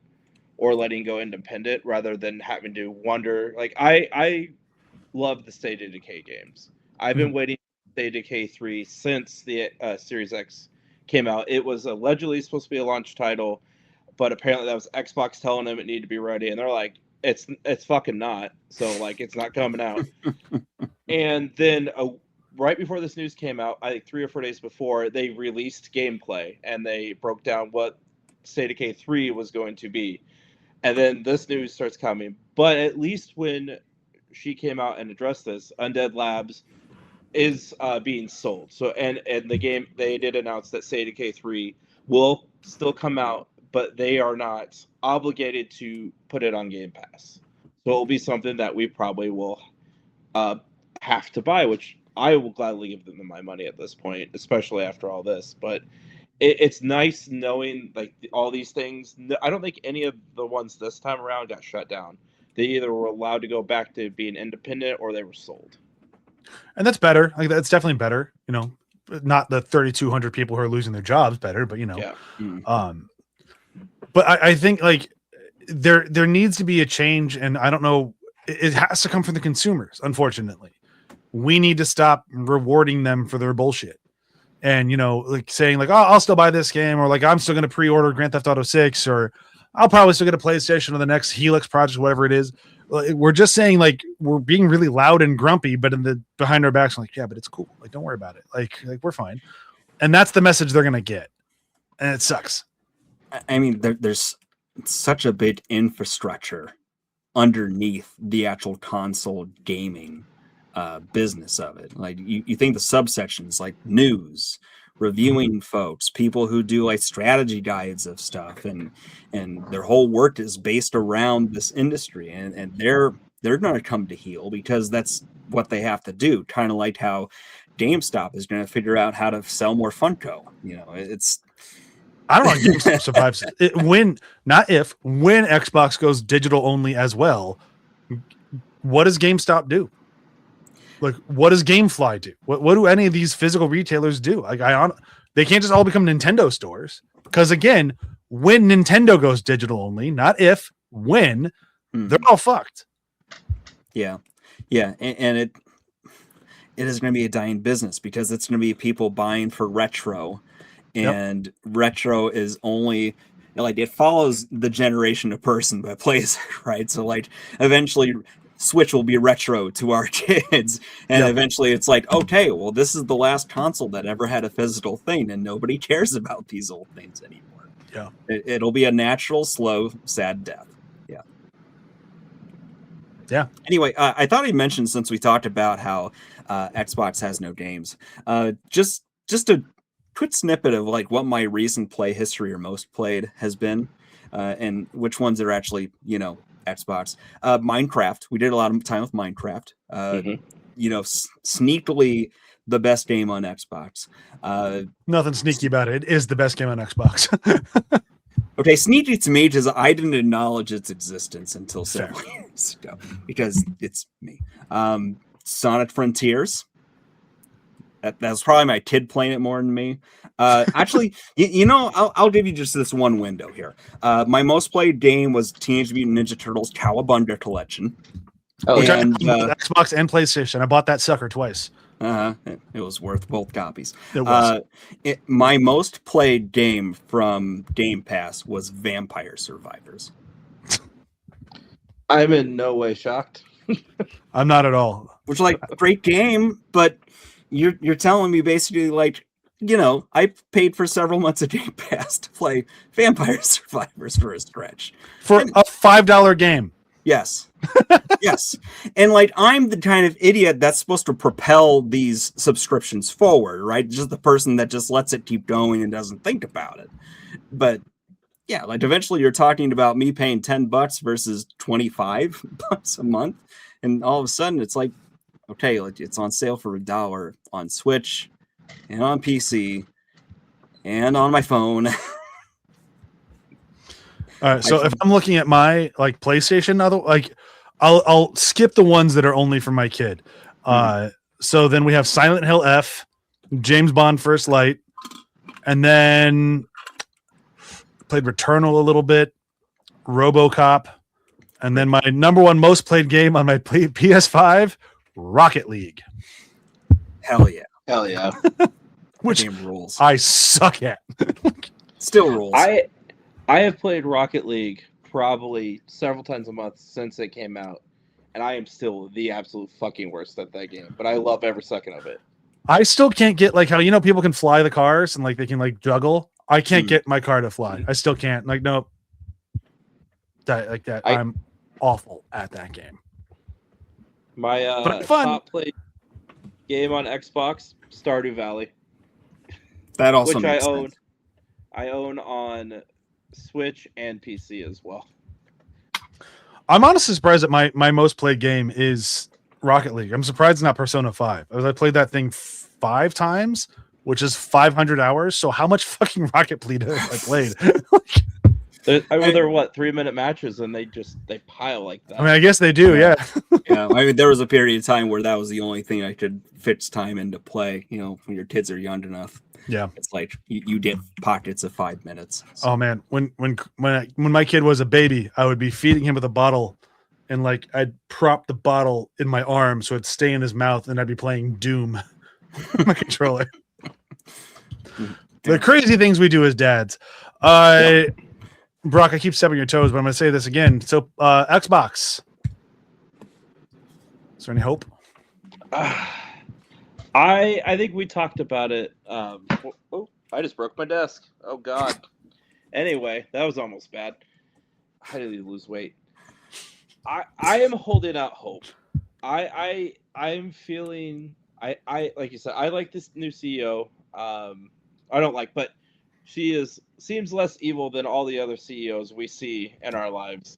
or letting go independent, rather than having to wonder. Like, I love the State of Decay games. I've been waiting for State of Decay 3 since the Series X came out. It was allegedly supposed to be a launch title, but apparently that was Xbox telling them it needed to be ready, and they're like, it's fucking not. So like, it's not coming out. And then right before this news came out, I think 3 or 4 days before, they released gameplay and they broke down what State of Decay 3 was going to be. And then this news starts coming. But at least when she came out and addressed this, Undead Labs is being sold. So and the game, they did announce that State of Decay 3 will still come out, but they are not obligated to put it on Game Pass. So it'll be something that we probably will have to buy, which I will gladly give them my money at this point, especially after all this. But it's nice knowing like all these things. I don't think any of the ones this time around got shut down. They either were allowed to go back to being independent or they were sold. And that's better. Like that's definitely better. Not the 3,200 people who are losing their jobs better, but Yeah. But I think like there needs to be a change, and I don't know. It has to come from the consumers. Unfortunately, we need to stop rewarding them for their bullshit. And like saying like, oh, I'll still buy this game, or like I'm still going to pre-order Grand Theft Auto 6, or I'll probably still get a PlayStation or the next Helix project, whatever it is. We're just saying like we're being really loud and grumpy, but behind our backs, I'm like, yeah, but it's cool. Like, don't worry about it. Like we're fine. And that's the message they're going to get. And it sucks. I mean, there's such a big infrastructure underneath the actual console gaming business of it. Like you think the subsections like news, reviewing folks, people who do like strategy guides of stuff, and their whole work is based around this industry, and they're going to come to heel because that's what they have to do. Kind of like how GameStop is going to figure out how to sell more Funko. It's I don't know if GameStop survives when Xbox goes digital only as well. What does GameStop do? Like, what does GameFly do? What do any of these physical retailers do? Like, they can't just all become Nintendo stores, because again, when Nintendo goes digital only, not if, when, they're all fucked. Yeah, and it is going to be a dying business because it's going to be people buying for retro, and retro is only like it follows the generation of person that plays it, right? So like eventually Switch will be retro to our kids, and eventually it's like, okay, well, this is the last console that ever had a physical thing, and nobody cares about these old things anymore. Yeah, it'll be a natural, slow, sad death. Yeah. Anyway, I thought I mentioned, since we talked about how Xbox has no games, just a quick snippet of like what my recent play history or most played has been, and which ones are actually Xbox. Minecraft. We did a lot of time with Minecraft. Sneakily the best game on Xbox. Nothing sneaky about it. It is the best game on Xbox. Okay, sneaky to me because I didn't acknowledge its existence until several years ago because it's me. Sonic Frontiers. That was probably my kid playing it more than me. Actually, I'll give you just this one window here. My most played game was Teenage Mutant Ninja Turtles Cowabunga Collection. And Xbox and PlayStation. I bought that sucker twice. It was worth both copies. It was. My most played game from Game Pass was Vampire Survivors. I'm in no way shocked. I'm not at all. Which, like, great game, but you're telling me basically, like, I paid for several months of Game Pass to play Vampire Survivors for a stretch. For a $5 game. Yes. Yes. And like, I'm the kind of idiot that's supposed to propel these subscriptions forward, right? Just the person that just lets it keep going and doesn't think about it. But yeah, like eventually you're talking about me paying $10 versus $25 a month. And all of a sudden it's like, okay, like it's on sale for $1 on Switch and on PC and on my phone. All right, so if I'm looking at my like PlayStation, I'll skip the ones that are only for my kid. So then we have Silent Hill F, James Bond First Light, and then played Returnal a little bit, RoboCop, and then my number one most played game on my PS5, Rocket League. Hell yeah. Hell yeah. Which game rules. I suck at. Still rules. I have played Rocket League probably several times a month since it came out, and I am still the absolute fucking worst at that game, but I love every second of it. I still can't get like how people can fly the cars and like they can like juggle. I can't get my car to fly. I still can't. Like nope. I'm awful at that game. My top played game on Xbox, Stardew Valley. That also which makes sense. I own on Switch and PC as well. I'm honestly surprised that my most played game is Rocket League. I'm surprised it's not Persona 5. I played that thing 5 times, which is 500 hours. So how much fucking Rocket League have I played? I mean, they're what 3-minute matches, and they pile like that. I mean, I guess they do, yeah. Yeah, I mean, there was a period of time where that was the only thing I could fix time into play. You know, when your kids are young enough. Yeah, it's like you get pockets of 5 minutes. So. Oh man, when my kid was a baby, I would be feeding him with a bottle, and like I'd prop the bottle in my arm so it'd stay in his mouth, and I'd be playing Doom on my controller. The crazy things we do as dads. Brock, I keep stepping your toes, but I'm going to say this again. So, Xbox. Is there any hope? I think we talked about it. I just broke my desk. Oh God. Anyway, that was almost bad. How did you lose weight? I am holding out hope. I'm feeling. I like you said. I like this new CEO. I don't like, but she seems less evil than all the other CEOs we see in our lives.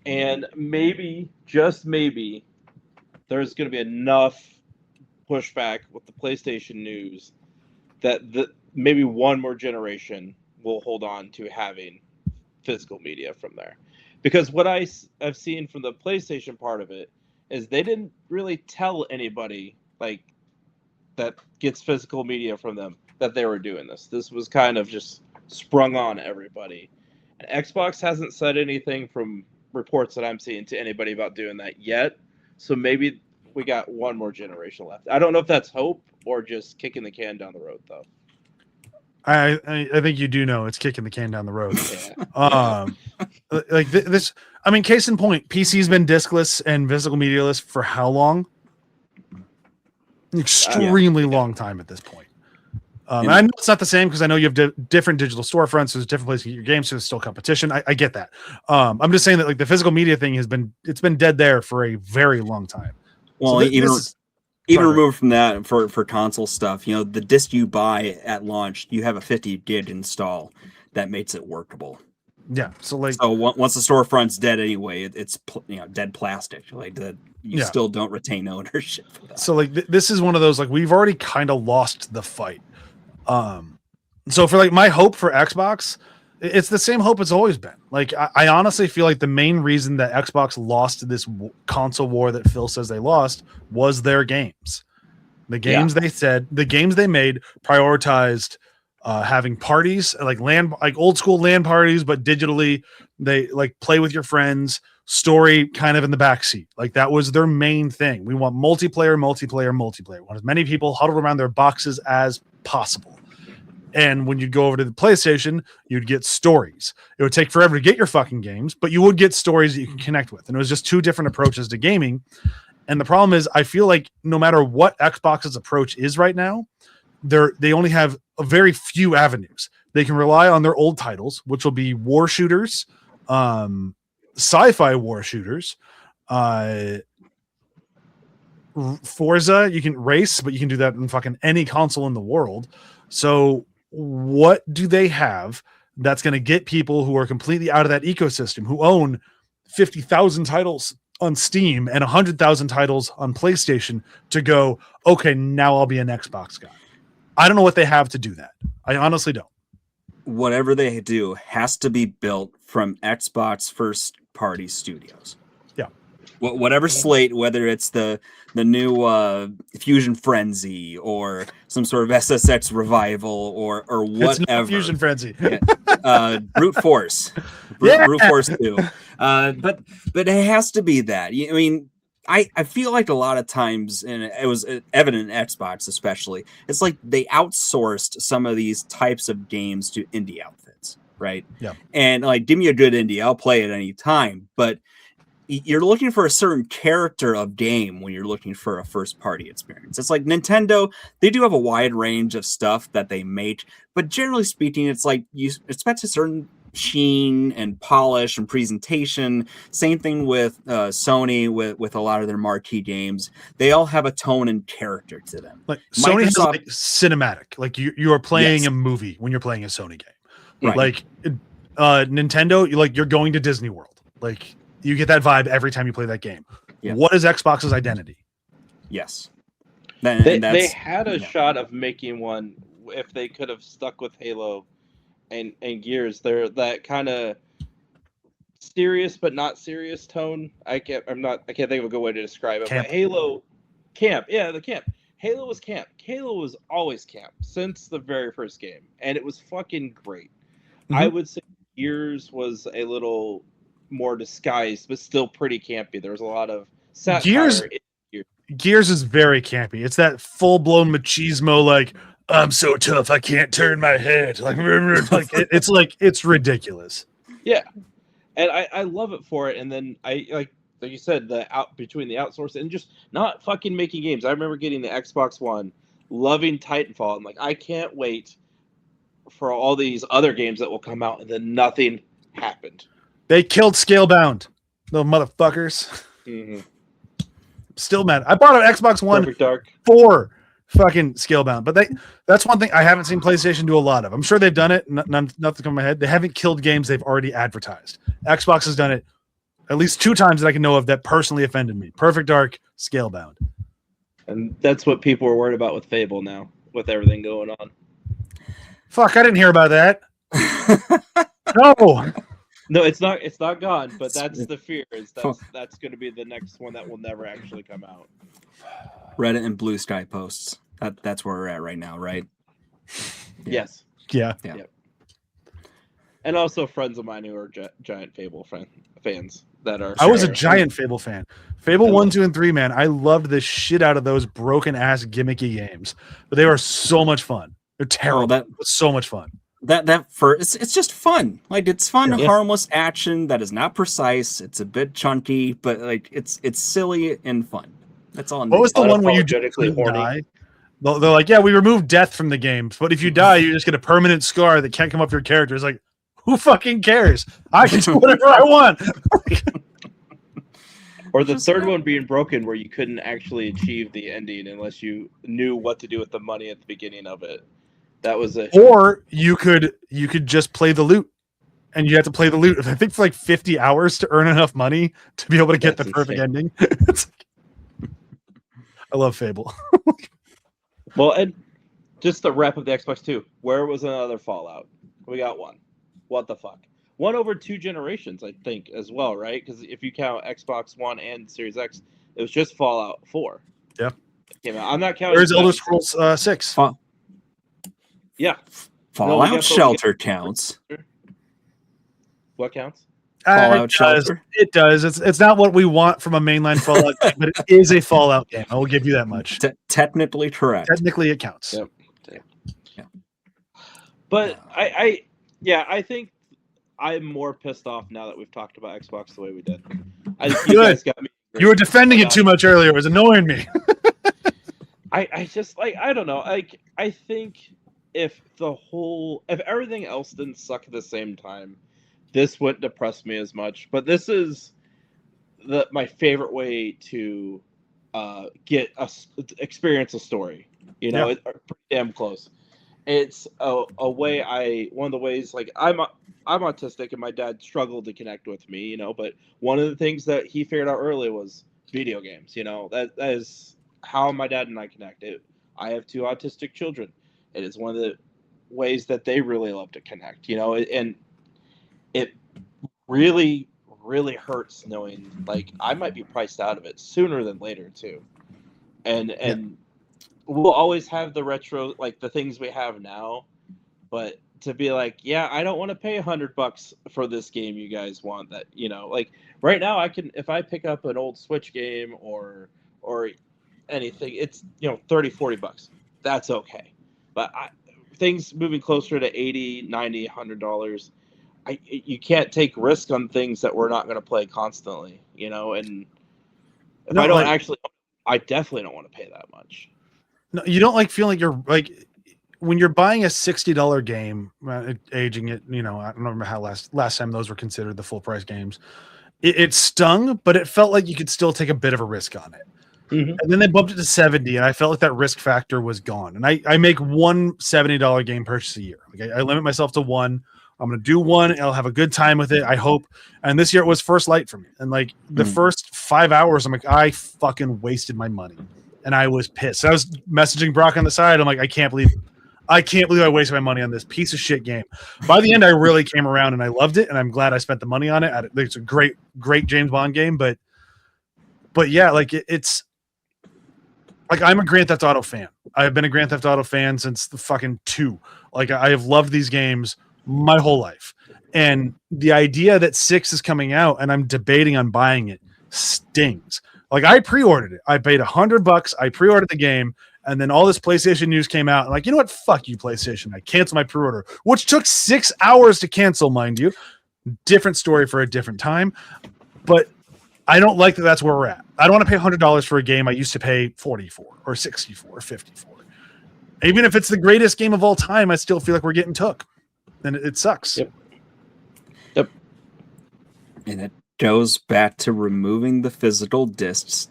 And maybe, just maybe, there's going to be enough pushback with the PlayStation news that maybe one more generation will hold on to having physical media from there. Because what I've seen from the PlayStation part of it is they didn't really tell anybody like that gets physical media from them that they were doing this. This was kind of just sprung on everybody. And Xbox hasn't said anything from reports that I'm seeing to anybody about doing that yet. So maybe we got one more generation left. I don't know if that's hope or just kicking the can down the road, though. I think you do know it's kicking the can down the road. Like this. I mean, case in point, PC's been diskless and physical medialess for how long? Extremely long time at this point. I know it's not the same because I know you have different digital storefronts. There's different places to get your games, so there's still competition. I get that. I'm just saying that like the physical media thing it's been dead there for a very long time. Well, so even removed from that for console stuff, you know, the disc you buy at launch, you have a 50 gig install that makes it workable. Yeah. So once the storefront's dead anyway, it's dead plastic. Like that, you still don't retain ownership for that. So like this is one of those like we've already kind of lost the fight. So for like my hope for Xbox, it's the same hope it's always been. Like I honestly feel like the main reason that Xbox lost this console war that Phil says they lost was their games. The games the games they made prioritized having parties like old school LAN parties, but digitally. They like play with your friends, story kind of in the backseat. Like that was their main thing. We want multiplayer. We want as many people huddled around their boxes as possible. And when you'd go over to the PlayStation, you'd get stories. It would take forever to get your fucking games, but you would get stories that you can connect with. And it was just two different approaches to gaming. And the problem is, I feel like no matter what Xbox's approach is right now, they only have a very few avenues. They can rely on their old titles, which will be war shooters, sci-fi war shooters, Forza. You can race, but you can do that in fucking any console in the world. So what do they have that's going to get people who are completely out of that ecosystem, who own 50,000 titles on Steam and 100,000 titles on PlayStation, to go, okay, now I'll be an Xbox guy? I don't know what they have to do that. I honestly don't. Whatever they do has to be built from Xbox first party studios. Yeah. Whatever slate, whether it's the new Fusion Frenzy or some sort of SSX revival or whatever. It's not Fusion Frenzy. Brute Force. Brute Force 2. But it has to be that. I mean, I feel like a lot of times, and it was evident in Xbox especially, it's like they outsourced some of these types of games to indie outfits, right? Yeah. And like, give me a good indie, I'll play it any time. But you're looking for a certain character of game when you're looking for a first party experience. It's like Nintendo, they do have a wide range of stuff that they make, but generally speaking, it's like you expect a certain sheen and polish and presentation. Same thing with Sony with a lot of their marquee games. They all have a tone and character to them. Like Sony has like cinematic. Like you are playing a movie when you're playing a Sony game. Right. Like Nintendo, you're going to Disney World. Like you get that vibe every time you play that game. Yeah. What is Xbox's identity? Yes. They had a shot of making one if they could have stuck with Halo and Gears. They're that kind of serious but not serious tone. I can't think of a good way to describe it. Camp. But Halo camp, yeah, the camp. Halo was camp. Halo was always camp since the very first game, and it was fucking great. I would say Gears was a little more disguised, but still pretty campy. There was a lot of satire. Gears is very campy. It's that full blown machismo, like I'm so tough I can't turn my head. Like it's ridiculous. Yeah, and I love it for it. And then I like you said, between the outsource and just not fucking making games. I remember getting the Xbox One, loving Titanfall. I'm like, I can't wait for all these other games that will come out, and then nothing happened. They killed Scalebound, little motherfuckers. Mm-hmm. Still mad. I bought an Xbox One for fucking Scalebound, but that's one thing I haven't seen PlayStation do a lot of. I'm sure they've done it. Nothing come to my head. They haven't killed games they've already advertised. Xbox has done it at least 2 times that I can know of that personally offended me. Perfect Dark, Scalebound. And that's what people are worried about with Fable now, with everything going on. Fuck, I didn't hear about that. No. No, it's not gone, but that's the fear. That's going to be the next one that will never actually come out. Reddit and Blue Sky posts. That's where we're at right now, right? Yeah. Yes. Yeah. Yep. And also friends of mine who are giant Fable fans that are. I was a giant Fable fan. Fable 1, 2, and 3, man. I loved the shit out of those broken ass gimmicky games, but they were so much fun. They're terrible. That was so much fun. It's just fun. Like it's fun, harmless action that is not precise. It's a bit chunky, but like it's silly and fun. That's all. What was the one where you die? They're like, yeah, we removed death from the game, but if you die, you just get a permanent scar that can't come off your character. It's like, who fucking cares? I can do whatever I want. Or the third one being broken, where you couldn't actually achieve the ending unless you knew what to do with the money at the beginning of it. That was it. Or you could just play the loot, and you have to play the loot. I think for like 50 hours to earn enough money to be able to get the perfect ending. I love Fable. Well, and just to wrap up the Xbox 2, where was another Fallout? We got one. What the fuck? One over 2 generations, I think, as well, right? Because if you count Xbox One and Series X, it was just Fallout 4. Yeah. I'm not counting. There's Elder Scrolls 6. Yeah. Fallout Shelter counts. What counts? Fallout Shelter. It does. It's not what we want from a mainline Fallout game, but it is a Fallout game. I will give you that much. Technically correct. Technically, it counts. Yep. Yeah. But I think I'm more pissed off now that we've talked about Xbox the way we did. I think you guys got me. You were defending it too much earlier. It was annoying me. I just I don't know. I think if everything else didn't suck at the same time, this wouldn't depress me as much. But this is my favorite way to experience a story. You know, it's pretty damn close. It's a way one of the ways, like I'm autistic and my dad struggled to connect with me, you know, but one of the things that he figured out early was video games. You know, that is how my dad and I connected. I have 2 autistic children. It is one of the ways that they really love to connect, you know, and it really, really hurts knowing like I might be priced out of it sooner than later too. And we'll always have the retro, like the things we have now, but to be like, yeah, I don't want to pay $100 for this game you guys want, that, you know, like right now I can, if I pick up an old Switch game or anything, it's, you know, $30-$40. That's okay. But things moving closer to $80, $90, $100, you can't take risk on things that we're not going to play constantly, you know, and if I don't I definitely don't want to pay that much. No, you don't like feeling like you're like when you're buying a $60 game, aging it, you know, I don't remember how last time those were considered the full price games. It stung, but it felt like you could still take a bit of a risk on it. Mm-hmm. And then they bumped it to 70, and I felt like that risk factor was gone. And I make one $70 game purchase a year. Like I limit myself to one. I'm going to do one. I'll have a good time with it, I hope. And this year it was First Light for me. And like the first 5 hours, I'm like, I fucking wasted my money. And I was pissed. I was messaging Brock on the side. I'm like, I can't believe I can't believe I wasted my money on this piece of shit game. By the end, I really came around and I loved it, and I'm glad I spent the money on it. It's a great James Bond game, but yeah, like it's like I'm a Grand Theft Auto fan. I have been a Grand Theft Auto fan since the fucking 2. Like I have loved these games my whole life, and the idea that 6 is coming out and I'm debating on buying it stings. Like I pre-ordered it. I paid $100. I pre-ordered the game. And then all this PlayStation news came out. And like, you know what? Fuck you, PlayStation. I canceled my pre-order, which took 6 hours to cancel, mind you. Different story for a different time. But I don't like that that's where we're at. I don't want to pay $100 for a game I used to pay $40 for, or $60 for, or $50 for. Even if it's the greatest game of all time, I still feel like we're getting took. And it sucks. Yep. And it goes back to removing the physical discs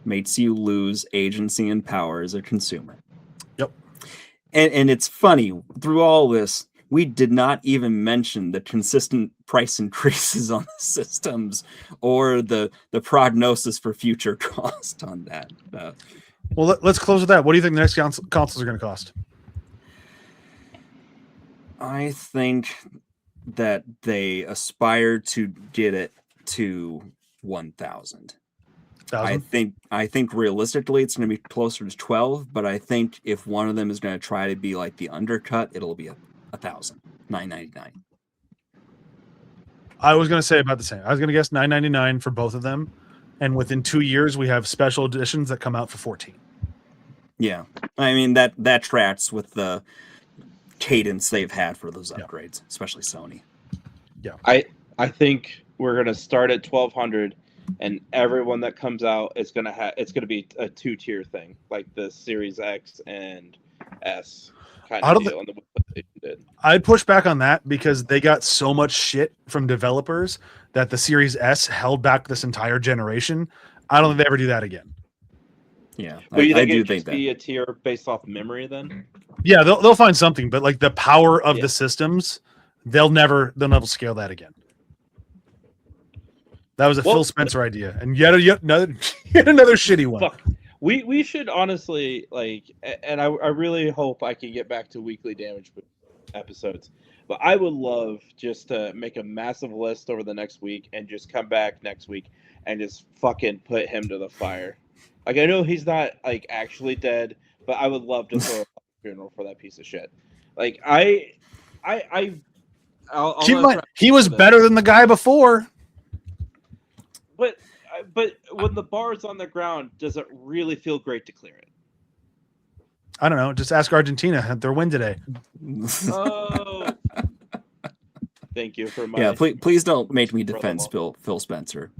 makes you lose agency and power as a consumer. Yep. And it's funny, through all this, we did not even mention the consistent price increases on the systems or the prognosis for future cost on that. Well, let's close with that. What do you think the next consoles are going to cost? I think that they aspire to get it to 1,000. I think realistically it's going to be closer to 12, but I think if one of them is going to try to be like the undercut, it'll be 1,000, $999. I was going to say about the same. I was going to guess $999 for both of them, and within 2 years we have special editions that come out for $14. Yeah, I mean that tracks with the cadence they've had for those upgrades, especially Sony. Yeah, I think we're going to start at 1,200. And everyone that comes out is gonna be a 2-tier thing, like the Series X and S kind of deal. I'd push back on that because they got so much shit from developers that the Series S held back this entire generation. I don't think they ever do that again. Yeah, but I do think that be a tier based off memory then. Yeah, they'll find something, but like the power of the systems, they'll never scale that again. That was a Phil Spencer idea, and yet another shitty one. Fuck. We should honestly and I really hope I can get back to weekly damage episodes. But I would love just to make a massive list over the next week and just come back next week and just fucking put him to the fire. Like I know he's not like actually dead, but I would love to throw a funeral for that piece of shit. Like I'll he was better than the guy before. But when the bar is on the ground, does it really feel great to clear it? I don't know. Just ask Argentina at their win today. Oh, thank you for my. Yeah, please don't make me defend Phil Spencer.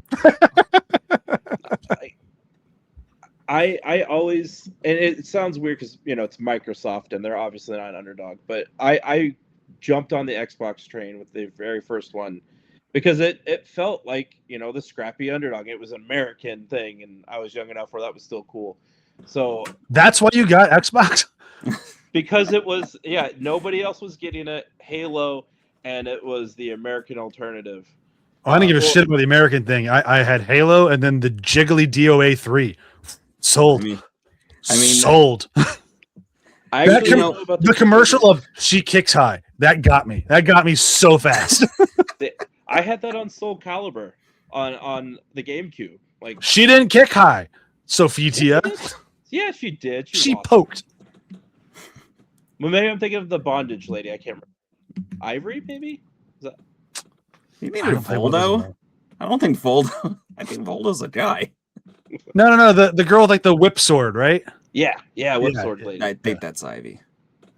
I always, and it sounds weird because it's Microsoft and they're obviously not an underdog, but I jumped on the Xbox train with the very first one. Because it felt like, the scrappy underdog. It was an American thing, and I was young enough where that was still cool. So that's why you got Xbox? Because it was, nobody else was getting it. Halo, and it was the American alternative. Oh, I didn't give a shit about the American thing. I had Halo and then the jiggly DOA 3. Sold. I mean, sold. I actually know about the commercial of She Kicks High. That got me. That got me so fast. I had that on Soul Calibur on the GameCube. Like she didn't kick high, Sophitia. Yeah, she did. She poked. Well, maybe I'm thinking of the bondage lady. I can't remember. Ivory, maybe? Is that... You mean Voldo? I don't think Voldo. I think Voldo's a guy. No. The girl with like the whip sword, right? Yeah, whip sword lady. I think that's Ivy.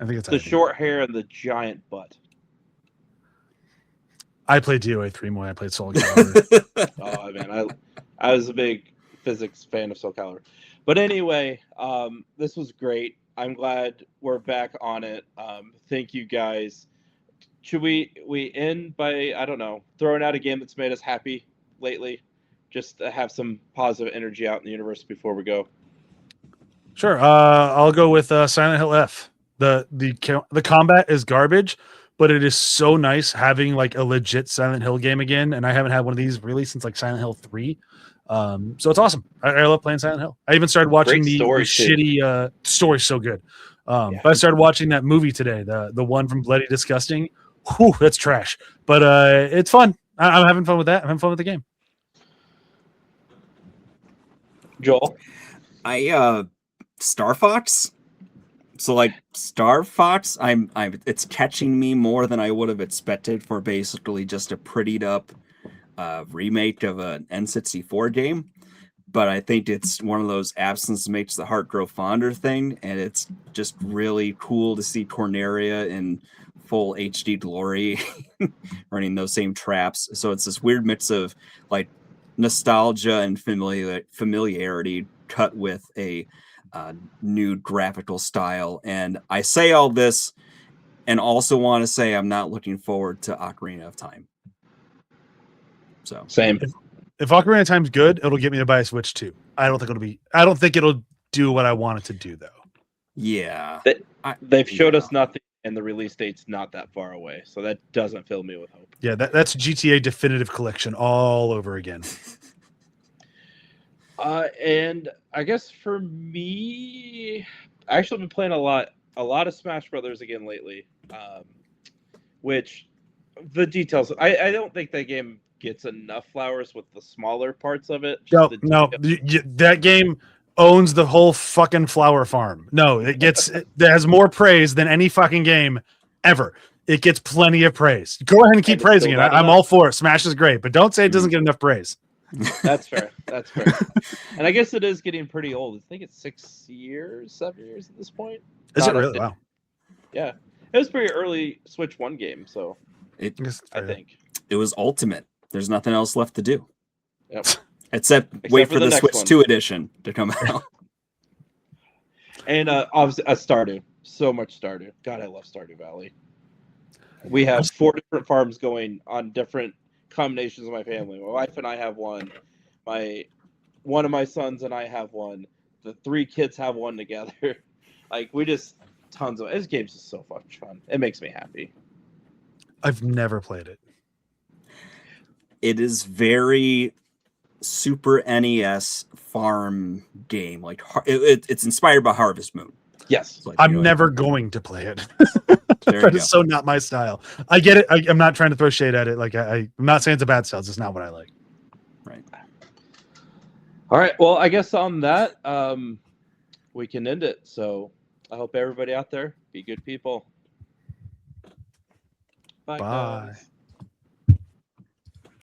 I think it's the Ivy. Short hair and the giant butt. I played DOA 3 more than I played Soul Calibur. Oh man, I was a big physics fan of Soul Calibur. But anyway, this was great. I'm glad we're back on it. Thank you guys. Should we end by, I don't know, throwing out a game that's made us happy lately? Just to have some positive energy out in the universe before we go. Sure. I'll go with Silent Hill F. The combat is garbage, but it is so nice having like a legit Silent Hill game again. And I haven't had one of these really since like Silent Hill 3. So it's awesome. I love playing Silent Hill. I even started watching the shitty story's so good. Yeah. But I started watching that movie today, the one from Bloody Disgusting. Whew, that's trash, but it's fun. I'm having fun with that. I'm having fun with the game. Joel? Star Fox. So like Star Fox, it's catching me more than I would have expected for basically just a prettied up remake of an N64 game. But I think it's one of those absence makes the heart grow fonder thing, and it's just really cool to see Corneria in full HD glory running those same traps. So it's this weird mix of like nostalgia and familiarity cut with a new graphical style. And I say all this and also want to say I'm not looking forward to Ocarina of Time. So Same. If Ocarina of Time's good, it'll get me to buy a Switch too. I don't think it'll do what I want it to do though. Yeah. They've showed us nothing, and the release date's not that far away, so that doesn't fill me with hope. Yeah, that's GTA Definitive Collection all over again. And I guess for me, I actually been playing a lot of Smash Brothers again lately. Which the details, I don't think that game gets enough flowers with the smaller parts of it. No, that game owns the whole fucking flower farm. No, it has more praise than any fucking game ever. It gets plenty of praise. Go ahead and keep praising it. I'm all for it. Smash is great, but don't say it doesn't get enough praise. That's fair. That's fair. And I guess it is getting pretty old. I think it's 7 years at this point. Is it really? Wow. Yeah. It was pretty early Switch 1 game, so I think. It was ultimate. There's nothing else left to do. Yep. Except wait for the Switch 2 edition to come out. And obviously Stardew. So much Stardew. God, I love Stardew Valley. We have 4 different farms going on different combinations of my family. My wife and I have one. One of my sons and I have one. The 3 kids have one together. Like, we just tons of this game's just so much fun. It makes me happy. I've never played it. It is very Super NES farm game. Like it's inspired by Harvest Moon. Yes. Like, I'm never going to play it. There That is so not my style. I get it. I'm not trying to throw shade at it. Like I'm not saying it's a bad style. It's not what I like. Right. All right. Well, I guess on that, we can end it. So I hope everybody out there be good people. Bye. Guys.